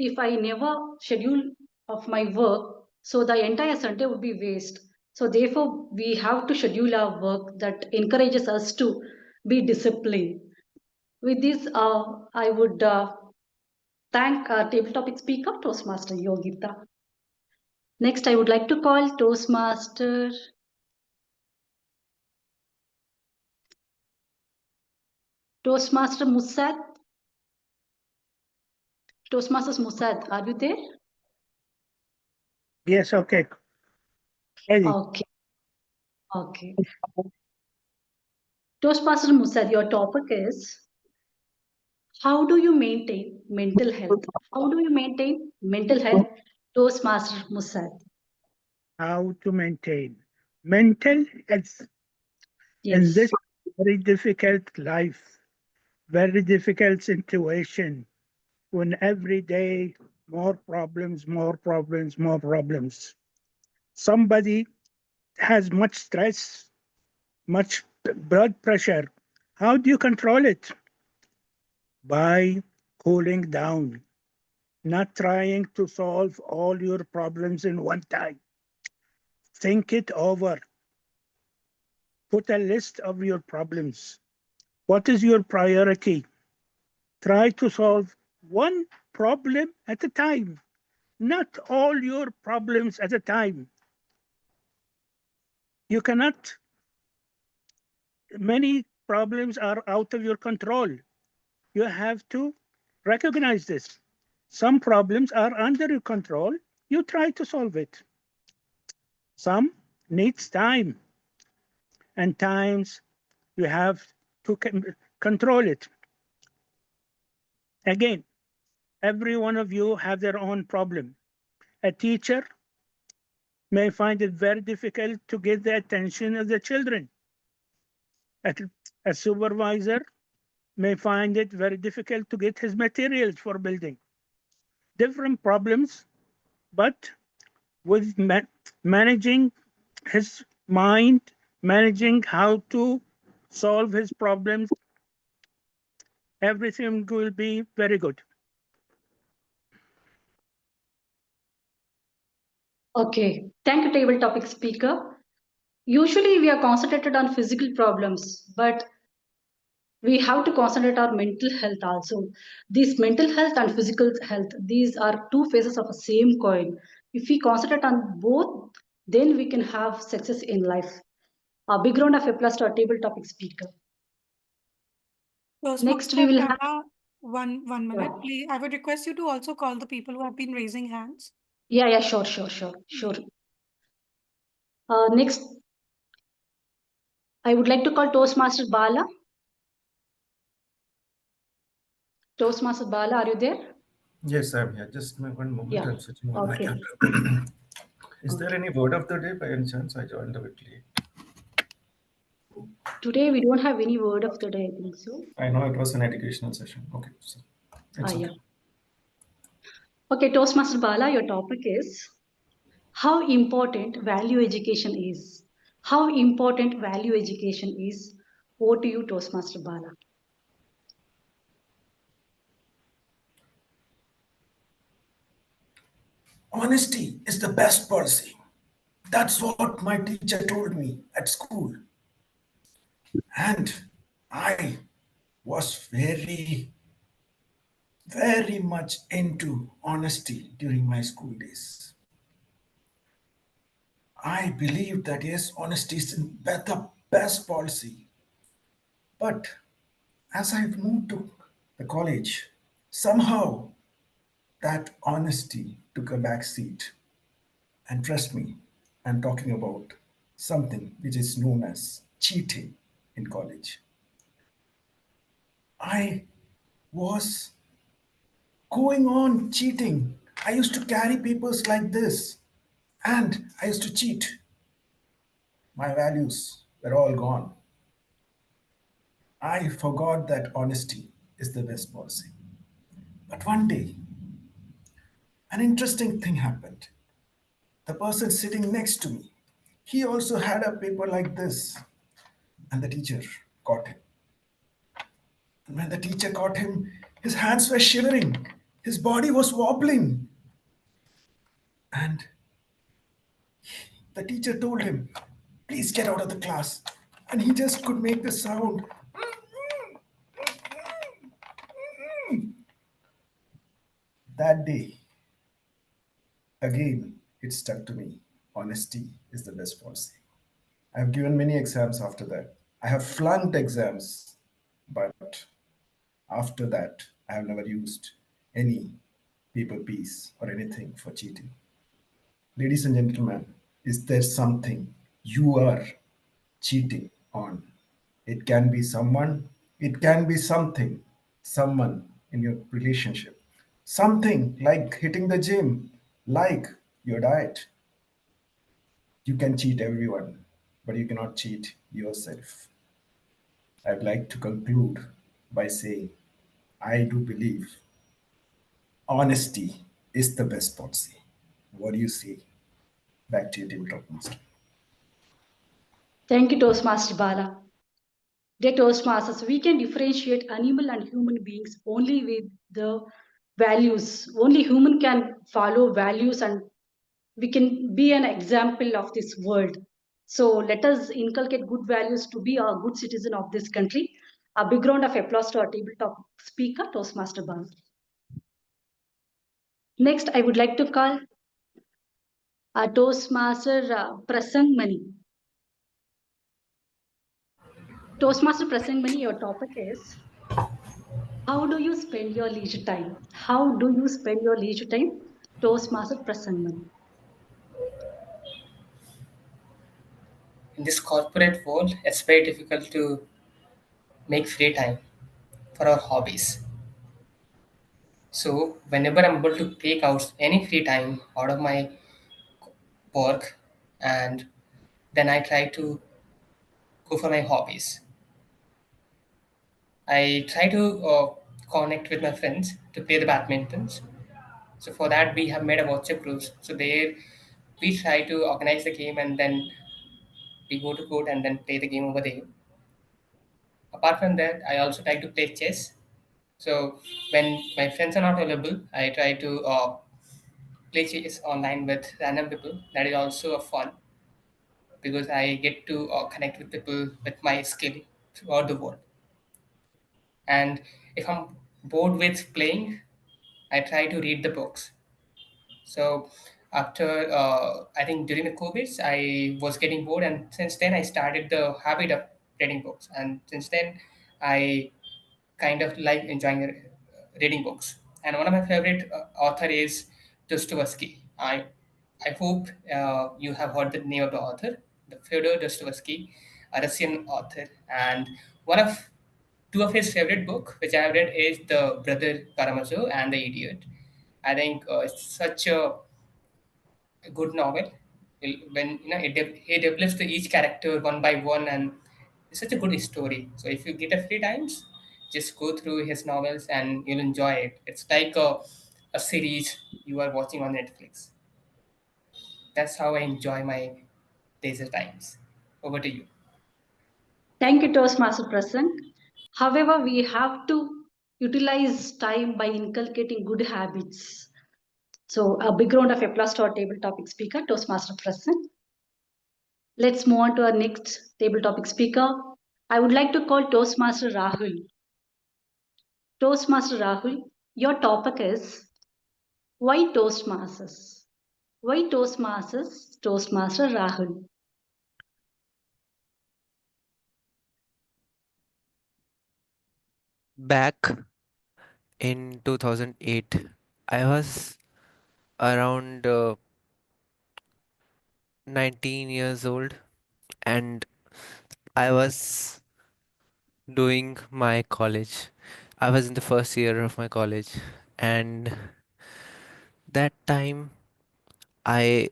if I never schedule of my work, so the entire Sunday would be waste. So therefore, we have to schedule our work that encourages us to be disciplined. With this, I would thank our table topic speaker, Toastmaster Yogita. Next, I would like to call Toastmaster Musad. Toastmasters Musad, are you there? Yes, okay. Ready. Okay. Okay. Toastmaster Musad, your topic is how do you maintain mental health? How do you maintain mental health? Toastmaster Musad. How to maintain mental health in Yes. this very difficult life, very difficult situation, when every day more problems, more problems, more problems. Somebody has much stress, much blood pressure. How do you control it? By cooling down, not trying to solve all your problems in one time. Think it over. Put a list of your problems. What is your priority? Try to solve one problem at a time, not all your problems at a time. You cannot, many problems are out of your control. You have to recognize this. Some problems are under your control. You try to solve it. Some needs time, and times you have to control it. Again, every one of you have their own problem. A teacher may find it very difficult to get the attention of the children. A supervisor may find it very difficult to get his materials for building. Different problems, but with managing his mind, managing how to solve his problems, everything will be very good. Okay. Thank you, table topic speaker. Usually we are concentrated on physical problems, but we have to concentrate our mental health also. These mental health and physical health, these are two faces of the same coin. If we concentrate on both, then we can have success in life. A big round of applause to our table topic speaker. Next, we will have one minute, please. I would request you to also call the people who have been raising hands. Yeah, sure. Next, I would like to call Toastmaster Bala. Toastmaster Bala, are you there? Yes, I'm here. Just one moment. Yeah. I'm switching on my Okay. camera. Is there any word of the day by any chance? I joined a bit late. Today we don't have any word of the day, I think so. I know it was an educational session. Okay, so it's okay. Yeah. Okay, Toastmaster Bala, your topic is how important value education is. How important value education is. Over to you, Toastmaster Bala. Honesty is the best policy. That's what my teacher told me at school. And I was very much into honesty during my school days. I believe that yes, honesty is the best policy. But as I've moved to the college, somehow that honesty took a back seat. And trust me, I'm talking about something which is known as cheating in college. I was going on cheating. I used to carry papers like this and I used to cheat. My values were all gone. I forgot that honesty is the best policy. But one day, an interesting thing happened. The person sitting next to me, he also had a paper like this, and the teacher caught him. And when the teacher caught him, his hands were shivering, his body was wobbling. And the teacher told him, please get out of the class. And he just could make the sound. That day, again, it stuck to me. Honesty is the best policy. I've given many exams after that. I have flunked exams, but after that, I have never used any paper piece or anything for cheating. Ladies and gentlemen, Is there something you are cheating on? It can be someone, it can be something, someone in your relationship. Something like hitting the gym, like your diet. You can cheat everyone, but you cannot cheat yourself. I'd like to conclude by saying I do believe honesty is the best policy. What do you say? Back to you, Tabletop Master. Thank you, Toastmaster Bala. Dear Toastmasters, we can differentiate animal and human beings only with the values. Only human can follow values and we can be an example of this world. So let us inculcate good values to be a good citizen of this country. A big round of applause to our tabletop speaker, Toastmaster Bala. Next, I would like to call our Toastmaster Prasang Mani. Toastmaster Prasang Mani, your topic is, how do you spend your leisure time? How do you spend your leisure time? Toastmaster Prasang Mani. In this corporate world, it's very difficult to make free time for our hobbies. So whenever I'm able to take out any free time out of my work, and then I try to go for my hobbies. I try to connect with my friends to play the badmintons. So for that, we have made a WhatsApp groups. So there, we try to organize the game, and then we go to court and then play the game over there. Apart from that, I also try to play chess. So when my friends are not available, I try to play chess online with random people. That is also a fun because I get to connect with people with my skill throughout the world. And if I'm bored with playing, I try to read the books. So after I think during the COVID, I was getting bored, and since then I started the habit of reading books. And since then, I kind of like enjoying reading books. And one of my favorite author is Dostoevsky. I hope you have heard the name of the author, the Fyodor Dostoevsky, a Russian author. And one of two of his favorite book, which I have read, is The Brother Karamazov and The Idiot. I think it's such a good novel. When he develops the each character one by one, and it's such a good story. So if you get a free times, just go through his novels and you'll enjoy it. It's like a series you are watching on Netflix. That's how I enjoy my leisure times. Over to you. Thank you, Toastmaster Prasang. However, we have to utilize time by inculcating good habits. So a big round of applause to our table topic speaker, Toastmaster Prasang. Let's move on to our next table topic speaker. I would like to call Toastmaster Rahul. Toastmaster Rahul, your topic is, why Toastmasters? Why Toastmasters? Toastmaster Rahul. Back in 2008, I was around 19 years old, and I was doing my college. I was in the first year of my college, and that time I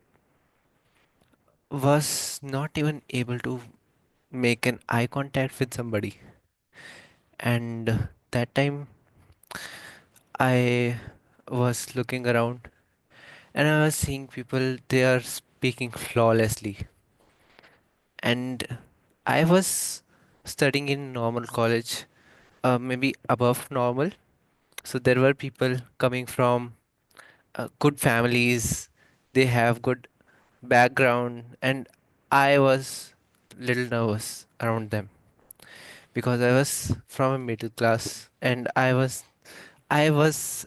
was not even able to make an eye contact with somebody. And that time I was looking around and I was seeing people, they are speaking flawlessly. And I was studying in normal college, maybe above normal. So there were people coming from good families, they have good background, and I was little nervous around them because I was from a middle class and I was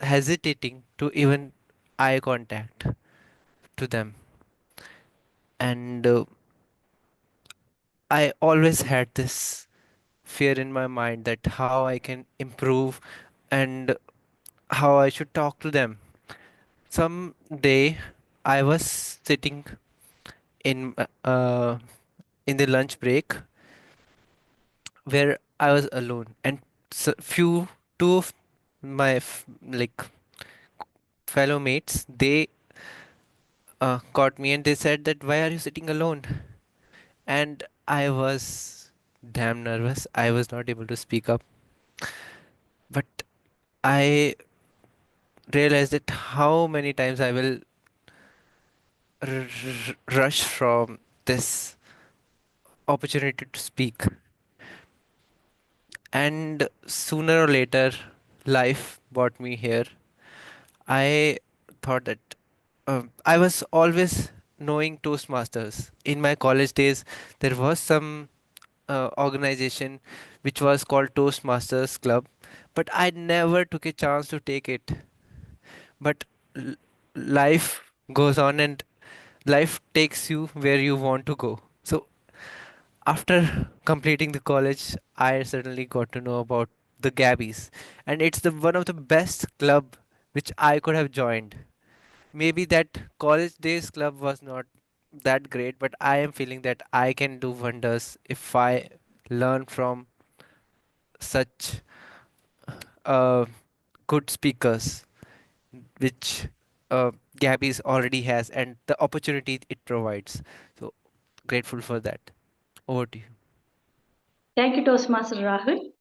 hesitating to even eye contact to them. And I always had this fear in my mind that how I can improve and how I should talk to them. Some day I was sitting in in the lunch break where I was alone, and two of my like fellow mates, they caught me and they said that why are you sitting alone? And I was damn nervous. I was not able to speak up, but I realized that how many times I will rush from this opportunity to speak, and sooner or later life brought me here. I thought that I was always knowing Toastmasters. In my college days, there was some organization which was called Toastmasters Club, but I never took a chance to take it. But l- life goes on and life takes you where you want to go. So after completing the college, I certainly got to know about the Gabbys, and it's the one of the best club which I could have joined. Maybe that college days club was not that great, but I am feeling that I can do wonders if I learn from such uh, good speakers, which Gabby's already has, and the opportunity it provides. So grateful for that. Over to you. Thank you, Toastmaster Rahul.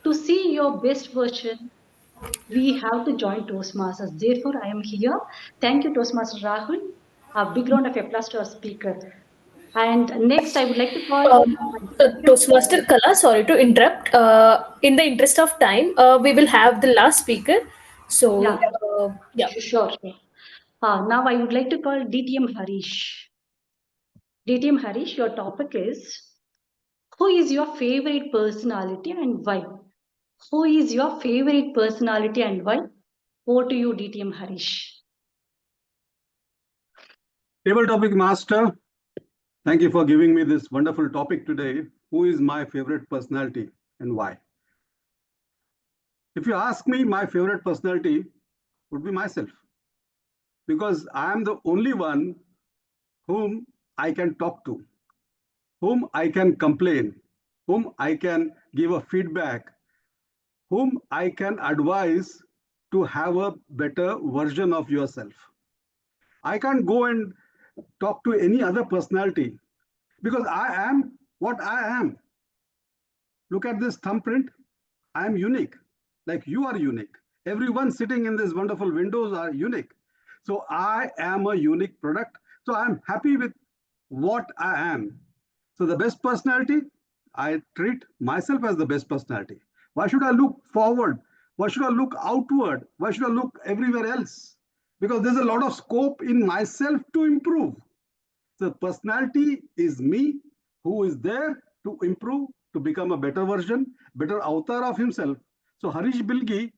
To see your best version, we have to join Toastmasters. Therefore, I am here. Thank you, Toastmaster Rahul. A big round of applause to our speaker. And next, I would like to call. Toastmaster Kala, sorry to interrupt. In the interest of time, we will have the last speaker. So, Yeah, yeah. sure. Now I would like to call DTM Harish. DTM Harish, your topic is who is your favorite personality and why? Who is your favorite personality and why? Over to you, DTM Harish. Table topic master, thank you for giving me this wonderful topic today. Who is my favorite personality and why? If you ask me, my favorite personality would be myself, because I am the only one whom I can talk to, whom I can complain, whom I can give a feedback, whom I can advise to have a better version of yourself. I can't go and talk to any other personality because I am what I am. Look at this thumbprint. I am unique, like you are unique. Everyone sitting in these wonderful windows are unique. So I am a unique product. So I'm happy with what I am. So the best personality, I treat myself as the best personality. Why should I look forward? Why should I look outward? Why should I look everywhere else? Because there's a lot of scope in myself to improve. So personality is me who is there to improve, to become a better version, better avatar of himself. So Harish Bilgi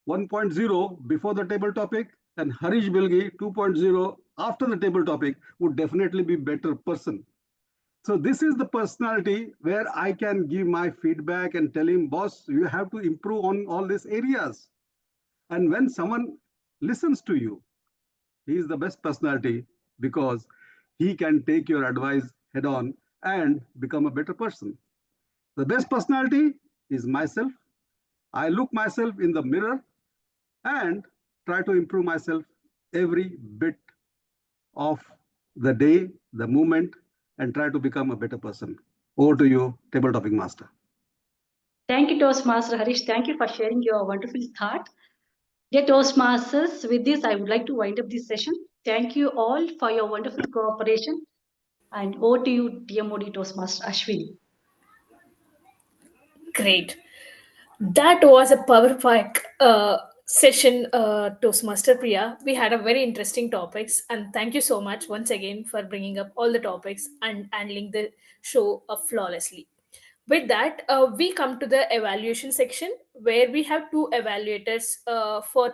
1.0 before the table topic and Harish Bilgi 2.0 after the table topic would definitely be better person. So this is the personality where I can give my feedback and tell him, boss, you have to improve on all these areas. And when someone listens to you, he is the best personality because he can take your advice head on and become a better person. The best personality is myself. I look myself in the mirror and try to improve myself every bit of the day, the moment, and try to become a better person. Over to you, table topic master. Thank you, Toastmaster Harish. Thank you for sharing your wonderful thought. Dear Toastmasters, with this, I would like to wind up this session. Thank you all for your wonderful cooperation. And over to you, TMOD Toastmaster Ashwini. Great. That was a power pack session, Toastmaster Priya. We had a very interesting topics, and thank you so much once again for bringing up all the topics and handling the show flawlessly. With that, we come to the evaluation section where we have two evaluators for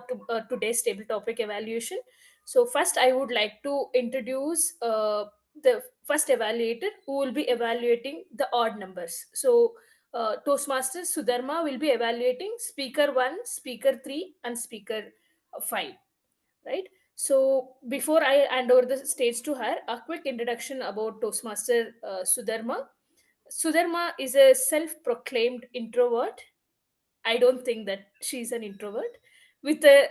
today's table topic evaluation. So first, I would like to introduce the first evaluator who will be evaluating the odd numbers. So Toastmasters Sudharma will be evaluating speaker 1, speaker 3, and speaker 5. Right. So before I hand over the stage to her, a quick introduction about Toastmaster Sudharma. Sudharma is a self-proclaimed introvert. I don't think that she's an introvert. With a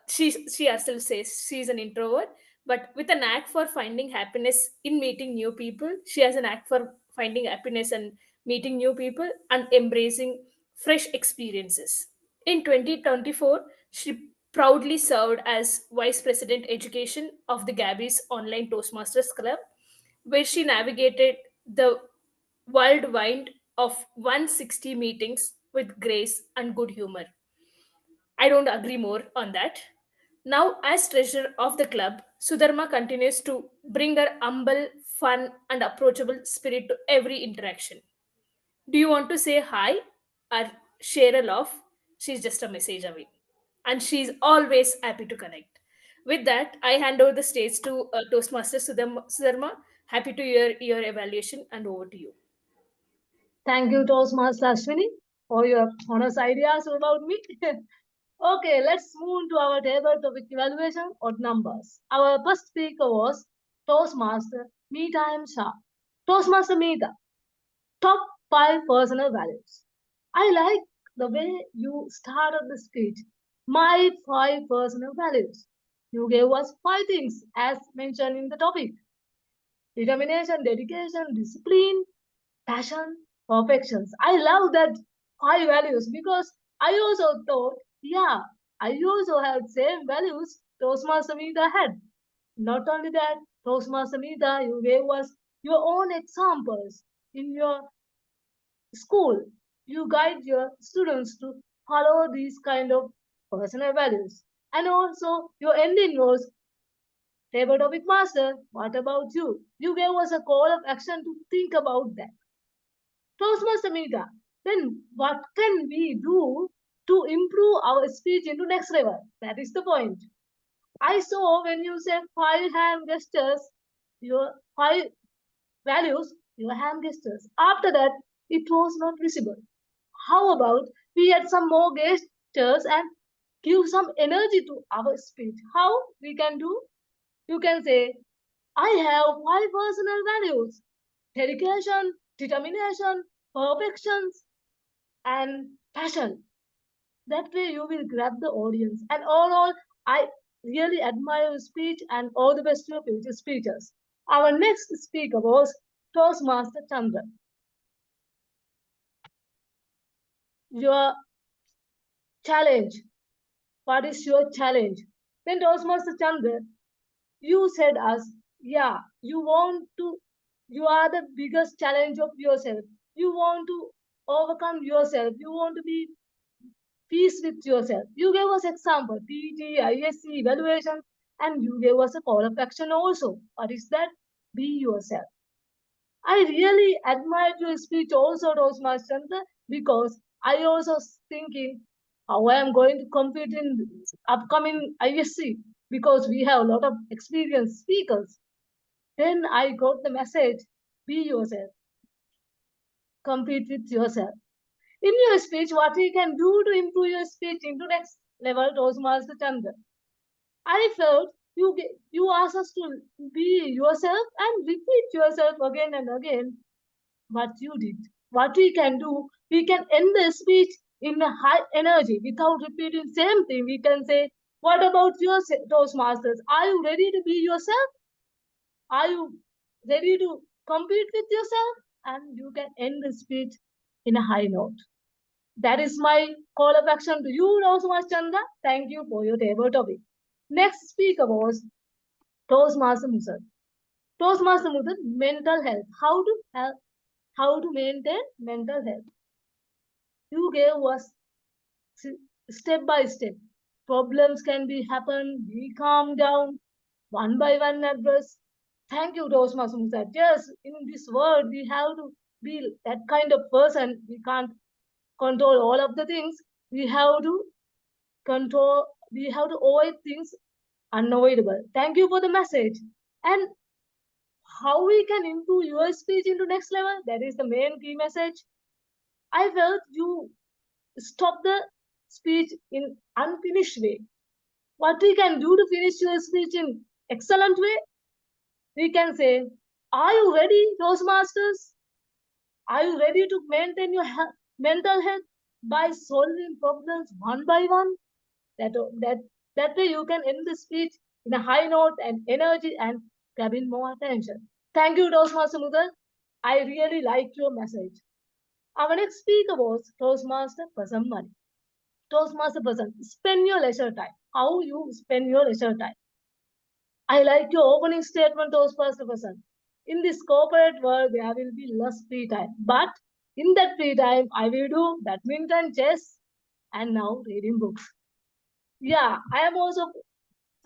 she herself says she's an introvert, but with a knack for finding happiness in meeting new people. She has a knack for finding happiness and meeting new people and embracing fresh experiences. In 2024, she proudly served as Vice President Education of the Gabbys Online Toastmasters Club, where she navigated the whirlwind of 160 meetings with grace and good humor. I don't agree more on that. Now, as treasurer of the club, Sudharma continues to bring her humble, fun, and approachable spirit to every interaction. Do you want to say hi or share a laugh? She's just a message away. And she's always happy to connect. With that, I hand over the stage to Toastmaster Sudharma. Happy to hear your evaluation and over to you. Thank you, Toastmaster Ashwini, for your honest ideas about me. Okay, let's move to our table topic evaluation of numbers. Our first speaker was Toastmaster Meeta M. Shah. Toastmaster Meeta, top 5 personal values. I like the way you started the speech. My 5 personal values. You gave us 5 things as mentioned in the topic: determination, dedication, discipline, passion, perfections. I love that 5 values because I also thought, yeah, I also had same values Toastmaster Meeta had. Not only that, Toastmaster Meeta, you gave us your own examples in your school. You guide your students to follow these kind of personal values. And also, your ending was, table topic master, what about you? You gave us a call of action to think about that. Toastmaster Meeta, then what can we do to improve our speech into next level? That is the point. I saw when you said 5 hand gestures, your 5 values, your hand gestures. After that, it was not visible. How about we add some more gestures and give some energy to our speech? How we can do? You can say, I have 5 personal values: dedication, determination, perfections, and passion. That way you will grab the audience. And all, I really admire your speech and all the best to your future speeches. Our next speaker was Toastmaster Chandra. Your challenge. What is your challenge? Then Toastmaster Chandra, you said us, yeah, you are the biggest challenge of yourself. You want to overcome yourself. You want to be peace with yourself. You gave us example, PG, ISC, evaluation, and you gave us a call of action also. What is that? Be yourself. I really admired your speech also, Toastmaster Chandra, because I also thinking how I am going to compete in upcoming ISC because we have a lot of experienced speakers. Then I got the message, be yourself, compete with yourself. In your speech, what we can do to improve your speech into next level, Toastmaster Chandra? I felt you asked us to be yourself and repeat yourself again and again. What you did, what we can do, we can end the speech in a high energy without repeating same thing. We can say, what about your Toastmasters? Are you ready to be yourself? Are you ready to compete with yourself? And you can end the speech in a high note. That is my call of action to you, Toastmaster Chandra. Thank you for your table topic. Next speaker was Toastmaster Musad. Toastmaster Musad, mental health. How to maintain mental health. You gave us step by step. Problems can be happen. We calm down, one by one address. Thank you, Toastmaster Musad. Yes, in this world we have to be that kind of person. We can't control all of the things. We have to avoid things unavoidable. Thank you for the message. And how we can improve your speech into next level, that is the main key message. I felt you stop the speech in unfinished way. What we can do to finish your speech in excellent way? We can say, are you ready, Toastmasters? Are you ready to maintain your mental health by solving problems one by one? That way you can end the speech in a high note and energy and grabbing more attention. Thank you, Toastmaster Mughal. I really liked your message. Our next speaker was Toastmaster Prasan Mani. Toastmaster Prasan, spend your leisure time. How you spend your leisure time? I like your opening statement, Toastmaster Prasan. In this corporate world, there will be less free time. But in that free time, I will do badminton, chess, and now reading books. Yeah, I am also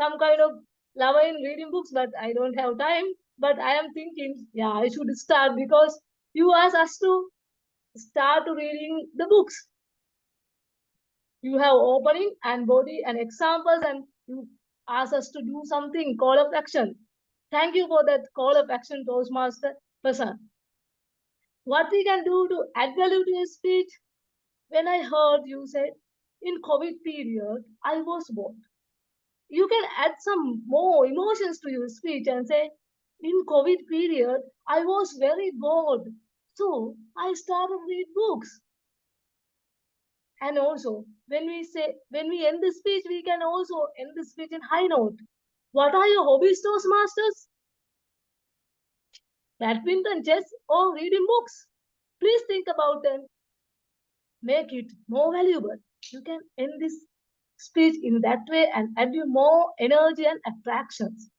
some kind of lover in reading books, but I don't have time. But I am thinking, yeah, I should start because you asked us to start reading the books. You have opening and body and examples, and you ask us to do something, call of action. Thank you for that call of action, Toastmaster person. What we can do to add value to your speech? When I heard you say, in COVID period, I was bored. You can add some more emotions to your speech and say, in COVID period, I was very bored. So I started read books. And also, when we end the speech, we can also end the speech in high note. What are your hobbies, Toastmasters? Badminton, chess, or reading books? Please think about them. Make it more valuable. You can end this speech in that way and add you more energy and attractions.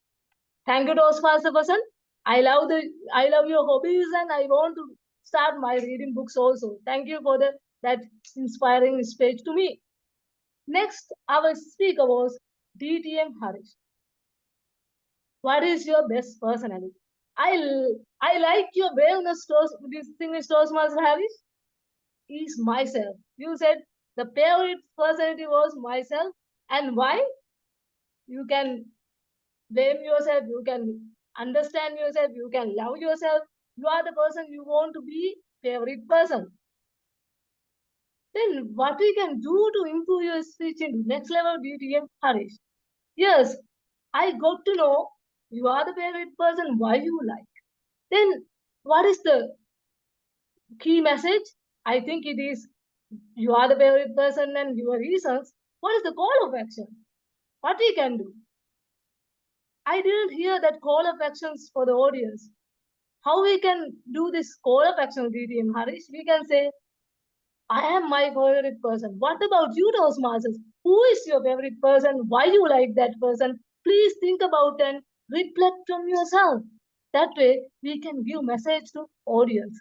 Thank you, Toastmaster person. I love your hobbies and I want to start my reading books also. Thank you for that inspiring speech to me. Next, our speaker was DTM Harish. What is your best personality? I like your braveness, distinguished Toastmaster Harish. Is myself. You said the favorite personality was myself. And why? You can blame yourself, you can understand yourself, you can love yourself. You are the person you want to be, favorite person. Then what we can do to improve your speech into next level, DTM Harish? Yes, I got to know you are the favorite person, why you like. Then what is the key message? I think it is you are the favorite person and your reasons. What is the call of action? What we can do? I didn't hear that call of actions for the audience. How we can do this call of action, DTM Harish? We can say, I am my favorite person. What about you, Toastmasters? Who is your favorite person? Why you like that person? Please think about and reflect from yourself. That way, we can give message to audience.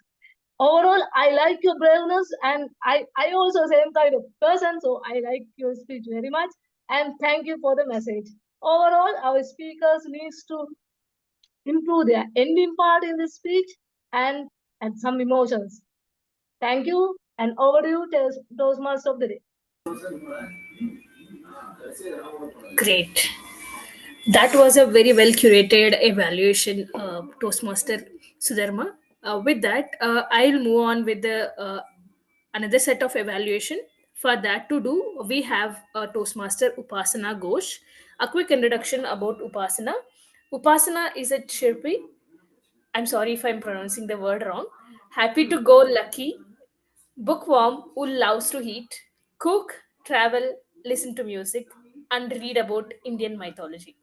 Overall, I like your braveness and I also same kind of person. So I like your speech very much. And thank you for the message. Overall, our speakers needs to improve their ending part in the speech and add some emotions. Thank you. And over to you, Toastmaster of the day. Great. That was a very well curated evaluation, Toastmaster Sudharma. With that, I'll move on with the another set of evaluation. For that to do, we have Toastmaster Upasana Ghosh. A quick introduction about Upasana. Upasana is a chirpy. I'm sorry if I'm pronouncing the word wrong. Happy to go lucky, bookworm who loves to eat, cook, travel, listen to music, and read about Indian mythology.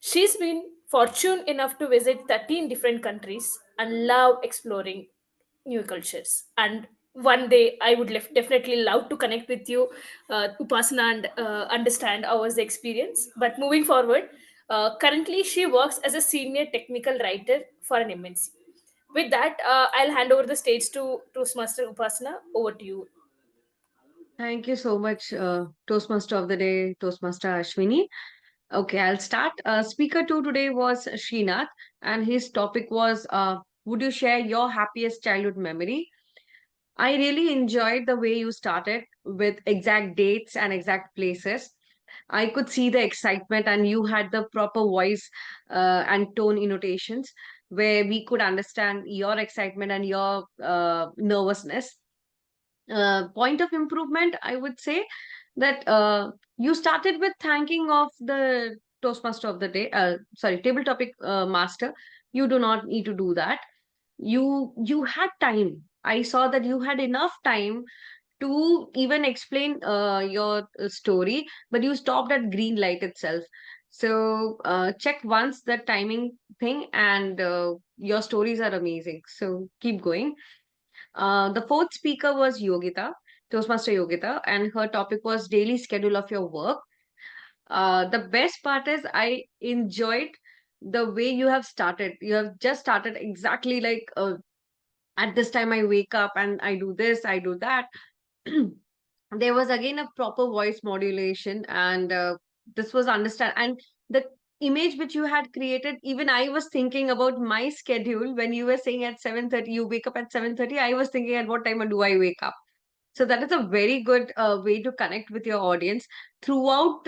She's been fortunate enough to visit 13 different countries and love exploring new cultures. And one day I would definitely love to connect with you, Upasana, and understand how was the experience. But moving forward, currently she works as a senior technical writer for an MNC. With that, I'll hand over the stage to Toastmaster Upasana. Over to you. Thank you so much, Toastmaster of the Day, Toastmaster Ashwini. Okay, I'll start. Speaker two today was Srinath, and his topic was would you share your happiest childhood memory? I really enjoyed the way you started with exact dates and exact places. I could see the excitement, and you had the proper voice and tone annotations where we could understand your excitement and your nervousness. Point of improvement, I would say, that you started with thanking of the Toastmaster of the day, sorry, table topic master. You do not need to do that. You had time. I saw that you had enough time to even explain your story, but you stopped at green light itself. So check once the timing thing, and your stories are amazing. So keep going. The fourth speaker was Yogita, Toastmaster Yogita, and her topic was daily schedule of your work. The best part is I enjoyed the way you have started. You have just started exactly like at this time I wake up and I do this, I do that. There was again a proper voice modulation, and this was understand, and the image which you had created, even I was thinking about my schedule when you were saying at 7:30 you wake up at 7:30. I was thinking at what time do I wake up. So that is a very good way to connect with your audience. Throughout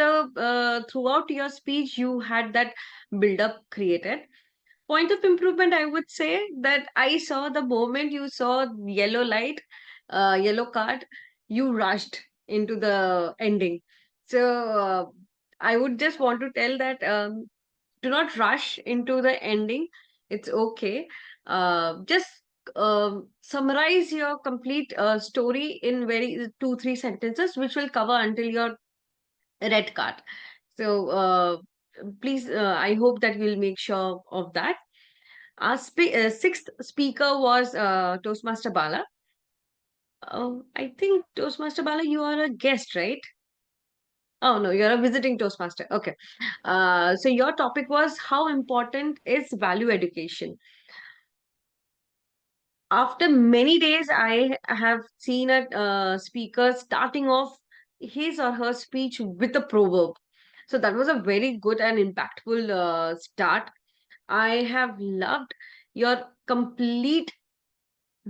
your speech you had that build up created. Point of improvement, I would say that I saw the moment you saw yellow light, yellow card, you rushed into the ending. So I would just want to tell that do not rush into the ending. It's okay. Just summarize your complete story in very 2-3 sentences, which will cover until your red card. So please, I hope that you'll make sure of that. Our sixth speaker was Toastmaster Bala. I think Toastmaster Bala, you are a guest, right? Oh no, you're a visiting Toastmaster. Okay. So your topic was how important is value education. After many days, I have seen a speaker starting off his or her speech with a proverb. So that was a very good and impactful start. I have loved your complete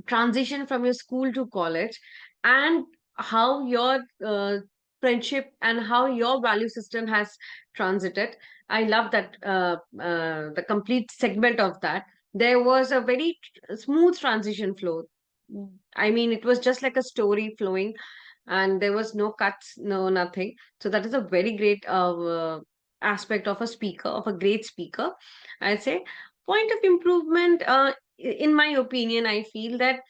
transition from your school to college, and how your friendship and how your value system has transited. I love that the complete segment of that. There was a very smooth transition flow. I mean, it was just like a story flowing, and there was no cuts, no nothing. So that is a very great aspect of a speaker, of a great speaker, I'd say. Point of improvement, in my opinion, I feel that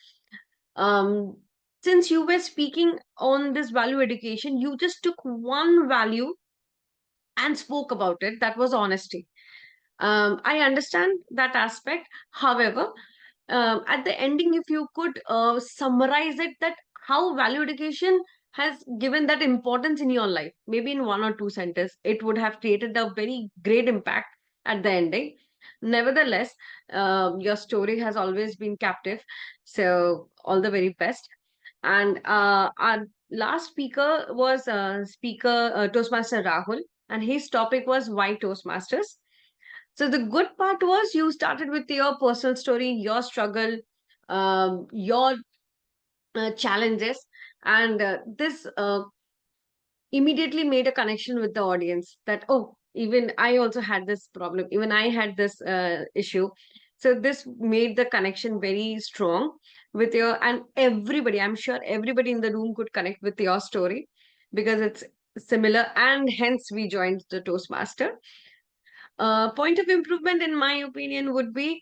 um, since you were speaking on this value education, you just took one value and spoke about it. That was honesty. I understand that aspect. However, at the ending, if you could summarize it, that how value education has given that importance in your life, maybe in 1 or 2 sentences, it would have created a very great impact at the ending. Nevertheless, your story has always been captive. So, all the very best. And our last speaker was Toastmaster Rahul, and his topic was why Toastmasters. So the good part was you started with your personal story, your struggle, your challenges, and this immediately made a connection with the audience that, oh, even I also had this problem, even I had this issue. So this made the connection very strong with your, and everybody, I'm sure everybody in the room could connect with your story because it's similar, and hence we joined the Toastmaster. Point of improvement, in my opinion, would be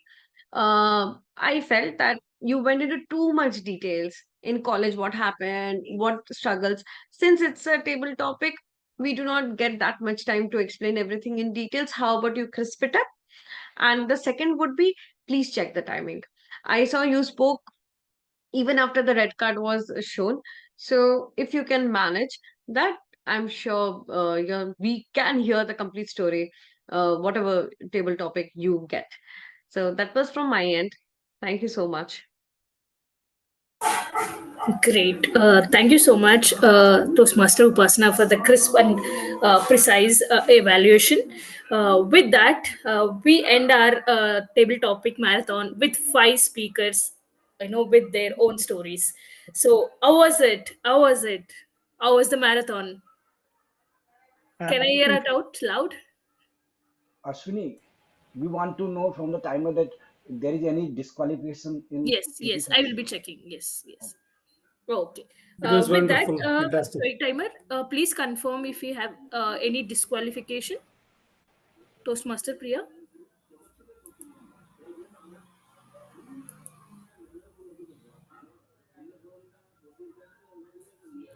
I felt that you went into too much details in college, what happened, what struggles. Since it's a table topic, we do not get that much time to explain everything in details. How about you crisp it up? And the second would be, please check the timing. I saw you spoke even after the red card was shown. So if you can manage that, I'm sure we can hear the complete story, whatever table topic you get. So that was from my end. Thank you so much. Great. Thank you so much, Toastmaster Upasana, for the crisp and precise evaluation. With that, we end our table topic marathon with 5 speakers, with their own stories. So, how was it? How was it? How was the marathon? Can I hear it out loud? Ashwini, we want to know from the timer that if there is any disqualification in Yes, if we yes. I will be checking. Yes, yes. Okay. It was With that, wonderful, fantastic. sorry, timer, please confirm if you have any disqualification. Toastmaster Priya.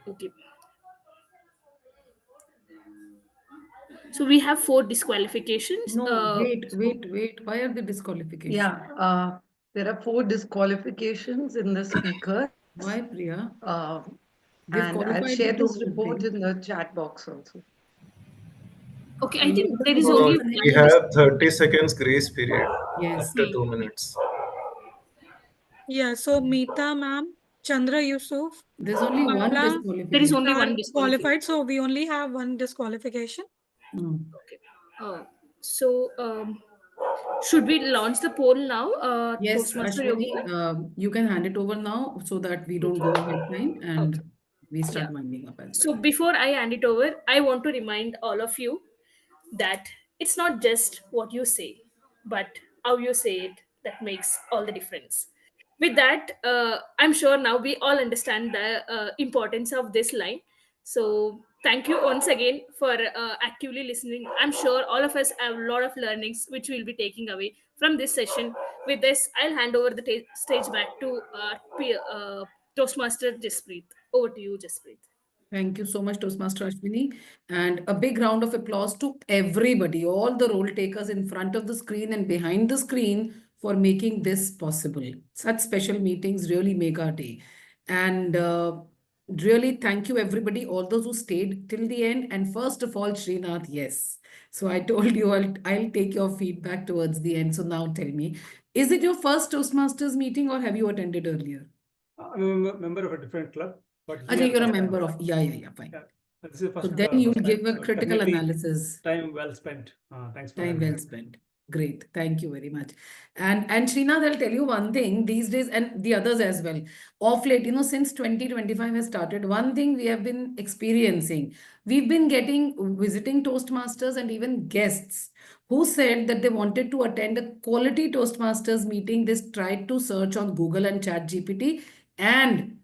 Okay. So we have 4 disqualifications. No, wait. Why are the disqualifications? Yeah, there are 4 disqualifications in the speaker. Why, Priya? They've And I'll qualified share the this total report thing. in the chat box also. Okay, I think there is So only we have 30 seconds grace period Yes. after 2 minutes. Yeah, so Meeta ma'am, Chandra Yusuf, There's only one Bala, disqualification. There is only are one disqualification. qualified, so we only have one disqualification. Okay. So should we launch the poll now? Yes, Toastmaster Ashwini, Yogi? you can hand it over now so that we don't go ahead time and we start winding up as well. So before I hand it over, I want to remind all of you that it's not just what you say, but how you say it that makes all the difference. With that, I'm sure now we all understand the importance of this line. So thank you once again for actively listening. I'm sure all of us have a lot of learnings which we'll be taking away from this session. With this, I'll hand over the stage back to Toastmaster Jaspreet. Over to you, Jaspreet. Thank you so much, Toastmaster Ashwini. And a big round of applause to everybody, all the role takers in front of the screen and behind the screen for making this possible. Such special meetings really make our day. And really thank you, everybody, all those who stayed till the end. And first of all, Srinath, yes. So I told you I'll take your feedback towards the end. So now tell me, is it your first Toastmasters meeting or have you attended earlier? I'm a member of a different club. But Ajay, you're a member of, yeah, fine. This is the So first, then you'll first give time, a so critical definitely analysis. Time well spent. Thanks for Time having me. well spent. Great. Thank you very much. And Srinath, I'll tell you one thing these days, and the others as well. Off late, since 2025 has started, one thing we have been experiencing, we've been getting visiting Toastmasters and even guests who said that they wanted to attend a quality Toastmasters meeting. They tried to search on Google and ChatGPT, and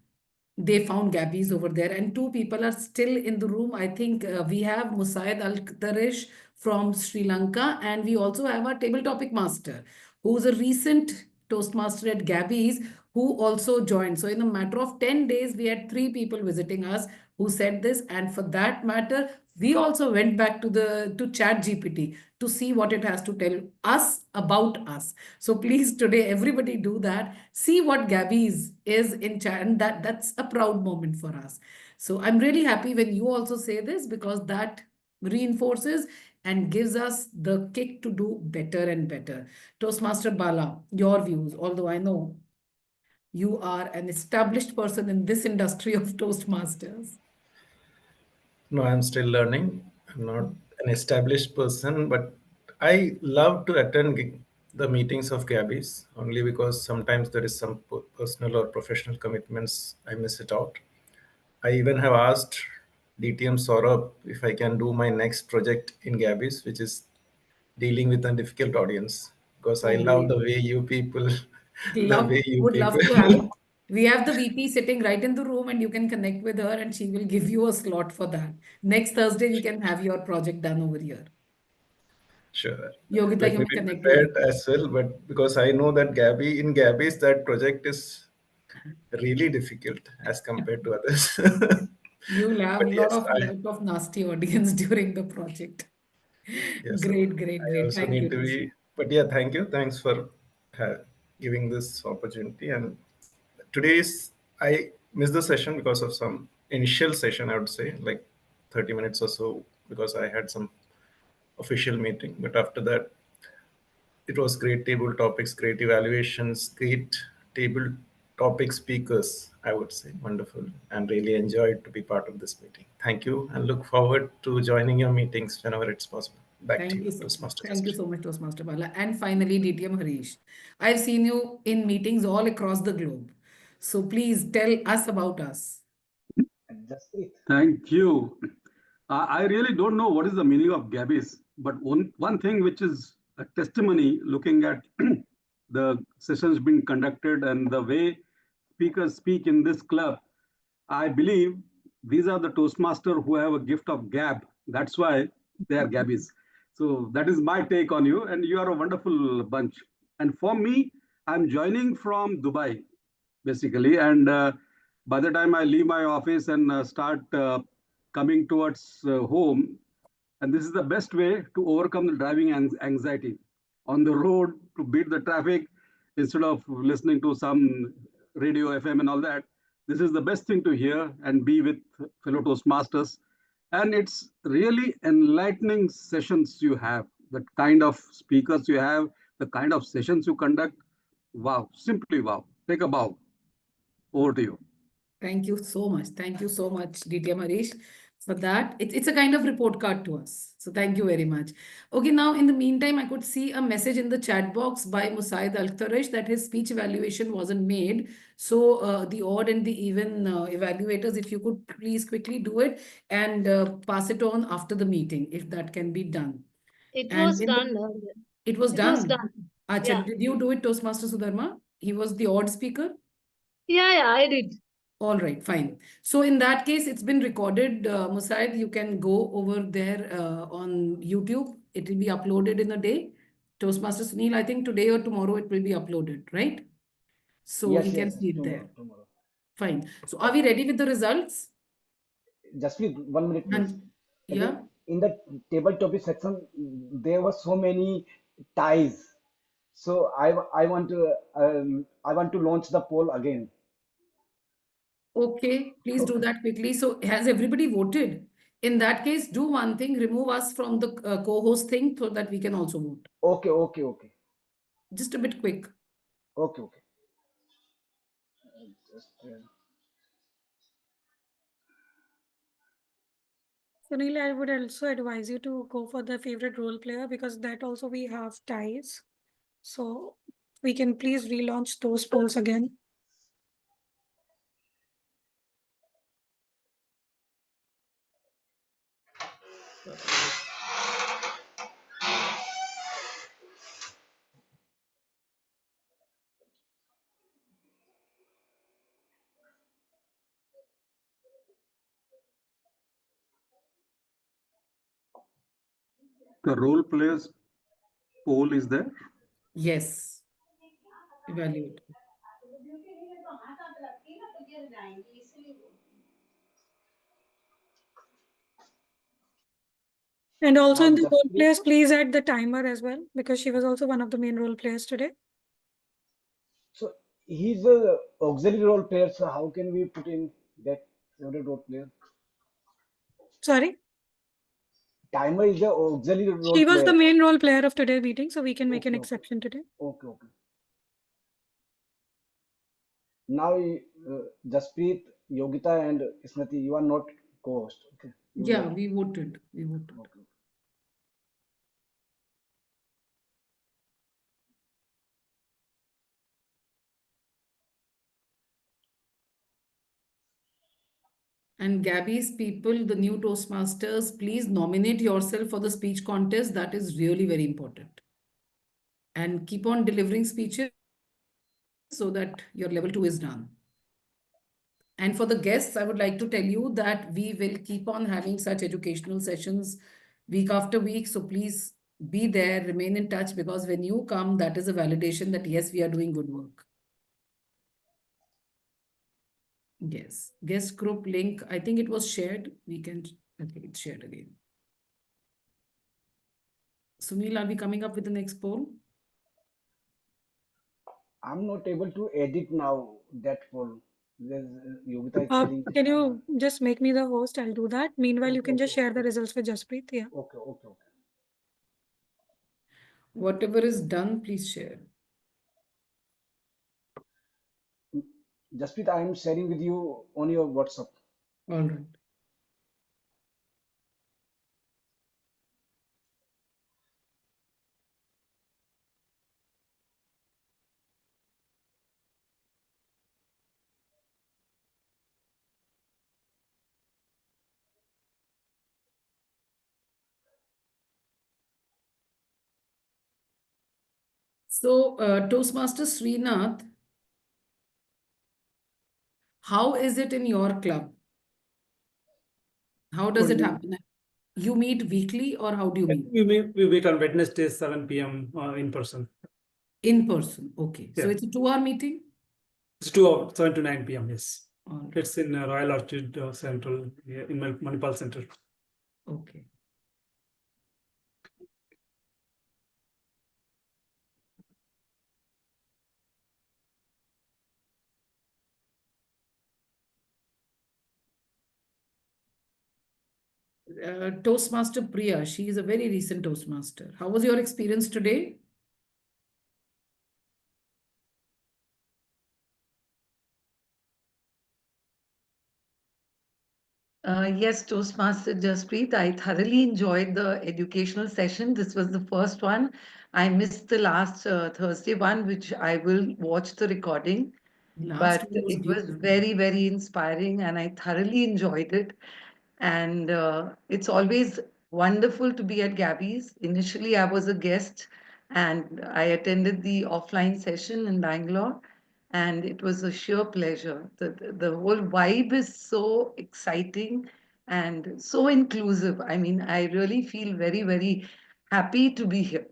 they found Gabbys over there, and 2 people are still in the room. I think we have Musaid Al-Tarish from Sri Lanka, and we also have our table topic master, who's a recent Toastmaster at Gabbys, who also joined. So in a matter of 10 days, we had 3 people visiting us who said this, and for that matter, we also went back to ChatGPT to see what it has to tell us about us. So please today, everybody do that. See what Gabbys is in chat, and that's a proud moment for us. So I'm really happy when you also say this, because that reinforces and gives us the kick to do better and better. Toastmaster Bala, your views, although I know you are an established person in this industry of Toastmasters. No, I'm still learning. I'm not an established person, but I love to attend the meetings of Gabbys only because sometimes there is some personal or professional commitments. I miss it out. I even have asked DTM Saurabh if I can do my next project in Gabbys, which is dealing with a difficult audience, because I love the way you people, Would love to have it. We have the VP sitting right in the room, and you can connect with her and she will give you a slot for that. Next Thursday, we can have your project done over here. Sure. Yogita, Let you me may be connect with prepared as well, but because I know that Gabbys, that project is really difficult as compared to others. You'll have But a yes, lot of nasty audience during the project. yes, Great. I also Thank need you. to be. But yeah, thank you. Thanks for giving this opportunity. And today's I missed the session because of some initial session. I would say like 30 minutes or so because I had some official meeting. But after that, it was great table topics, great evaluations, great table topic speakers, I would say. Wonderful. And really enjoyed to be part of this meeting. Thank you and look forward to joining your meetings whenever it's possible. Back to you, Toastmaster. Thank you so much, Toastmaster Bala. And finally, DTM Harish. I've seen you in meetings all across the globe. So please tell us about us. Thank you. I really don't know what is the meaning of Gabbys, but one thing which is a testimony looking at the sessions being conducted and the way speakers speak in this club I believe these are the Toastmasters who have a gift of gab. That's why they are Gabbys. So that is my take on you, and you are a wonderful bunch. And for me, I'm joining from Dubai, basically. And by the time I leave my office and start coming towards home, and this is the best way to overcome the driving anxiety on the road, to beat the traffic instead of listening to some radio FM and all that. This is the best thing to hear and be with fellow Toastmasters. And it's really enlightening sessions you have, the kind of speakers you have, the kind of sessions you conduct. Wow, simply wow. Take a bow. Over to you. Thank you so much. Thank you so much, DTM Harish, for that. It's a kind of report card to us. So thank you very much. Okay, now in the meantime, I could see a message in the chat box by Musaid Al-Tharesh that his speech evaluation wasn't made. So the odd and the even evaluators, if you could please quickly do it and pass it on after the meeting, if that can be done. It And was done earlier. it was It was done. done. Acha, Yeah. did you do it, Toastmaster Sudharma? He was the odd speaker? Yeah, I did. All right, fine. So in that case, it's been recorded. Musaid, you can go over there on YouTube. It will be uploaded in a day. Toastmaster Sunil, I think today or tomorrow it will be uploaded, right? So he Yes, can yes, see it there. tomorrow. Fine. So are we ready with the results? Just wait 1 minute, please. And yeah. In the table topic section, there were so many ties. So I want to launch the poll again. Okay, please do that quickly. So has everybody voted? In that case, do one thing, remove us from the co-host thing so that we can also vote. Okay. Just a bit quick. Okay. Just, Sunil, I would also advise you to go for the favorite role player because that also we have ties. So we can please relaunch those polls again. The role players poll is there? Yes. Evaluate. And also Now in the role Jaspreet, players, please add the timer as well because she was also one of the main role players today. so he's a auxiliary role player. So how can we put in that favorite role player? Sorry? Timer is a auxiliary role She was the player. main role player of today's meeting, so we can make an exception today. Okay. Now, Jaspreet, Yogita, and Smriti, you are not co-host. Okay. Yeah, we voted. Okay. And Gabby's people, the new Toastmasters, please nominate yourself for the speech contest. That is really very important. And keep on delivering speeches so that your level 2 is done. And for the guests, I would like to tell you that we will keep on having such educational sessions week after week. So please be there, remain in touch, because when you come, that is a validation that yes, we are doing good work. Yes, guest group link, I think it was shared. We can, okay, it's shared again. Sunil, are we coming up with the next poll? I'm not able to edit now that poll. There's Yogita is telling. Can you just make me the host? I'll do that. Meanwhile, you can just share the results with Jaspreet. Yeah. Okay. Whatever is done, please share. Jaspreet, I am sharing with you on your WhatsApp. All right. So, Toastmaster Srinath, How is it in your club? How does it happen? You meet weekly or how do you meet? We meet on Wednesdays, 7 p.m. In person. In person, okay. So Yeah. it's a 2-hour meeting? It's 2 hours, 7 to 9 p.m. Yes. All right. It's in Royal Orchard Central, in Manipal Center. Okay. Toastmaster Priya, she is a very recent Toastmaster. How was your experience today? Yes, Toastmaster Jaspreet, I thoroughly enjoyed the educational session. This was the first one. I missed the last Thursday one, which I will watch the recording. Last But one was it was beautiful. very, very inspiring and I thoroughly enjoyed it. And it's always wonderful to be at Gabby's. Initially, I was a guest and I attended the offline session in Bangalore, and it was a sheer pleasure. The whole vibe is so exciting and so inclusive. I mean, I really feel very, very happy to be here.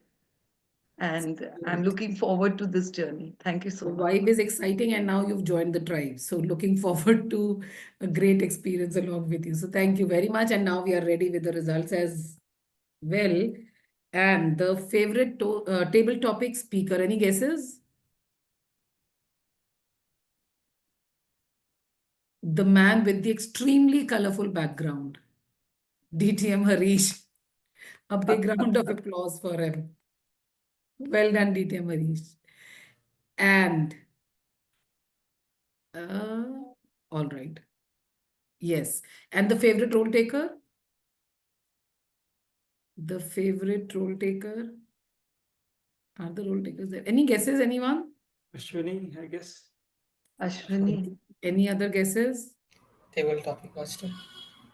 And I'm looking forward to this journey. Thank you so The much. vibe is exciting, and now you've joined the tribe. So looking forward to a great experience along with you. So thank you very much. And now we are ready with the results as well. And the favorite table topic speaker, any guesses? The man with the extremely colorful background, DTM Harish. A big round of applause for him. Well done, DTM Harish. And all right. Yes. And the favorite role taker? The favorite role taker? Are the role takers there? Any guesses, anyone? Ashwini, I guess. Ashwini. Any other guesses? Table topic master.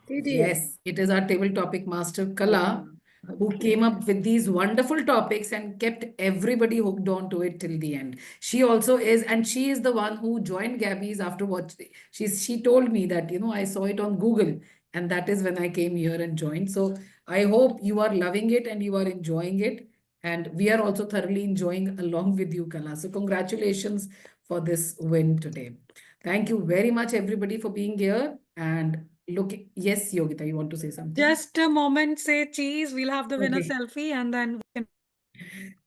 Yes, it is our table topic master Kala who came up with these wonderful topics and kept everybody hooked on to it till the end. She also is, and she is the one who joined Gabby's after what she told me that, I saw it on Google, and that is when I came here and joined. So I hope you are loving it and you are enjoying it. And we are also thoroughly enjoying along with you, Kala. So congratulations for this win today. Thank you very much, everybody, for being here. And look, yes, Yogita, you want to say something? Just a moment, say cheese. We'll have the winner Okay. selfie and then we can.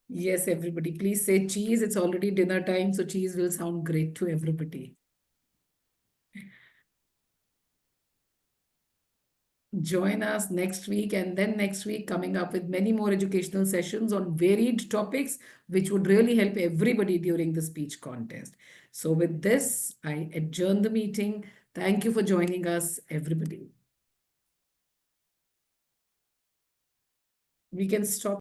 Yes, everybody, please say cheese. It's already dinner time, so cheese will sound great to everybody. Join us next week and then next week coming up with many more educational sessions on varied topics, which would really help everybody during the speech contest. So with this, I adjourn the meeting. Thank you for joining us, everybody. We can stop.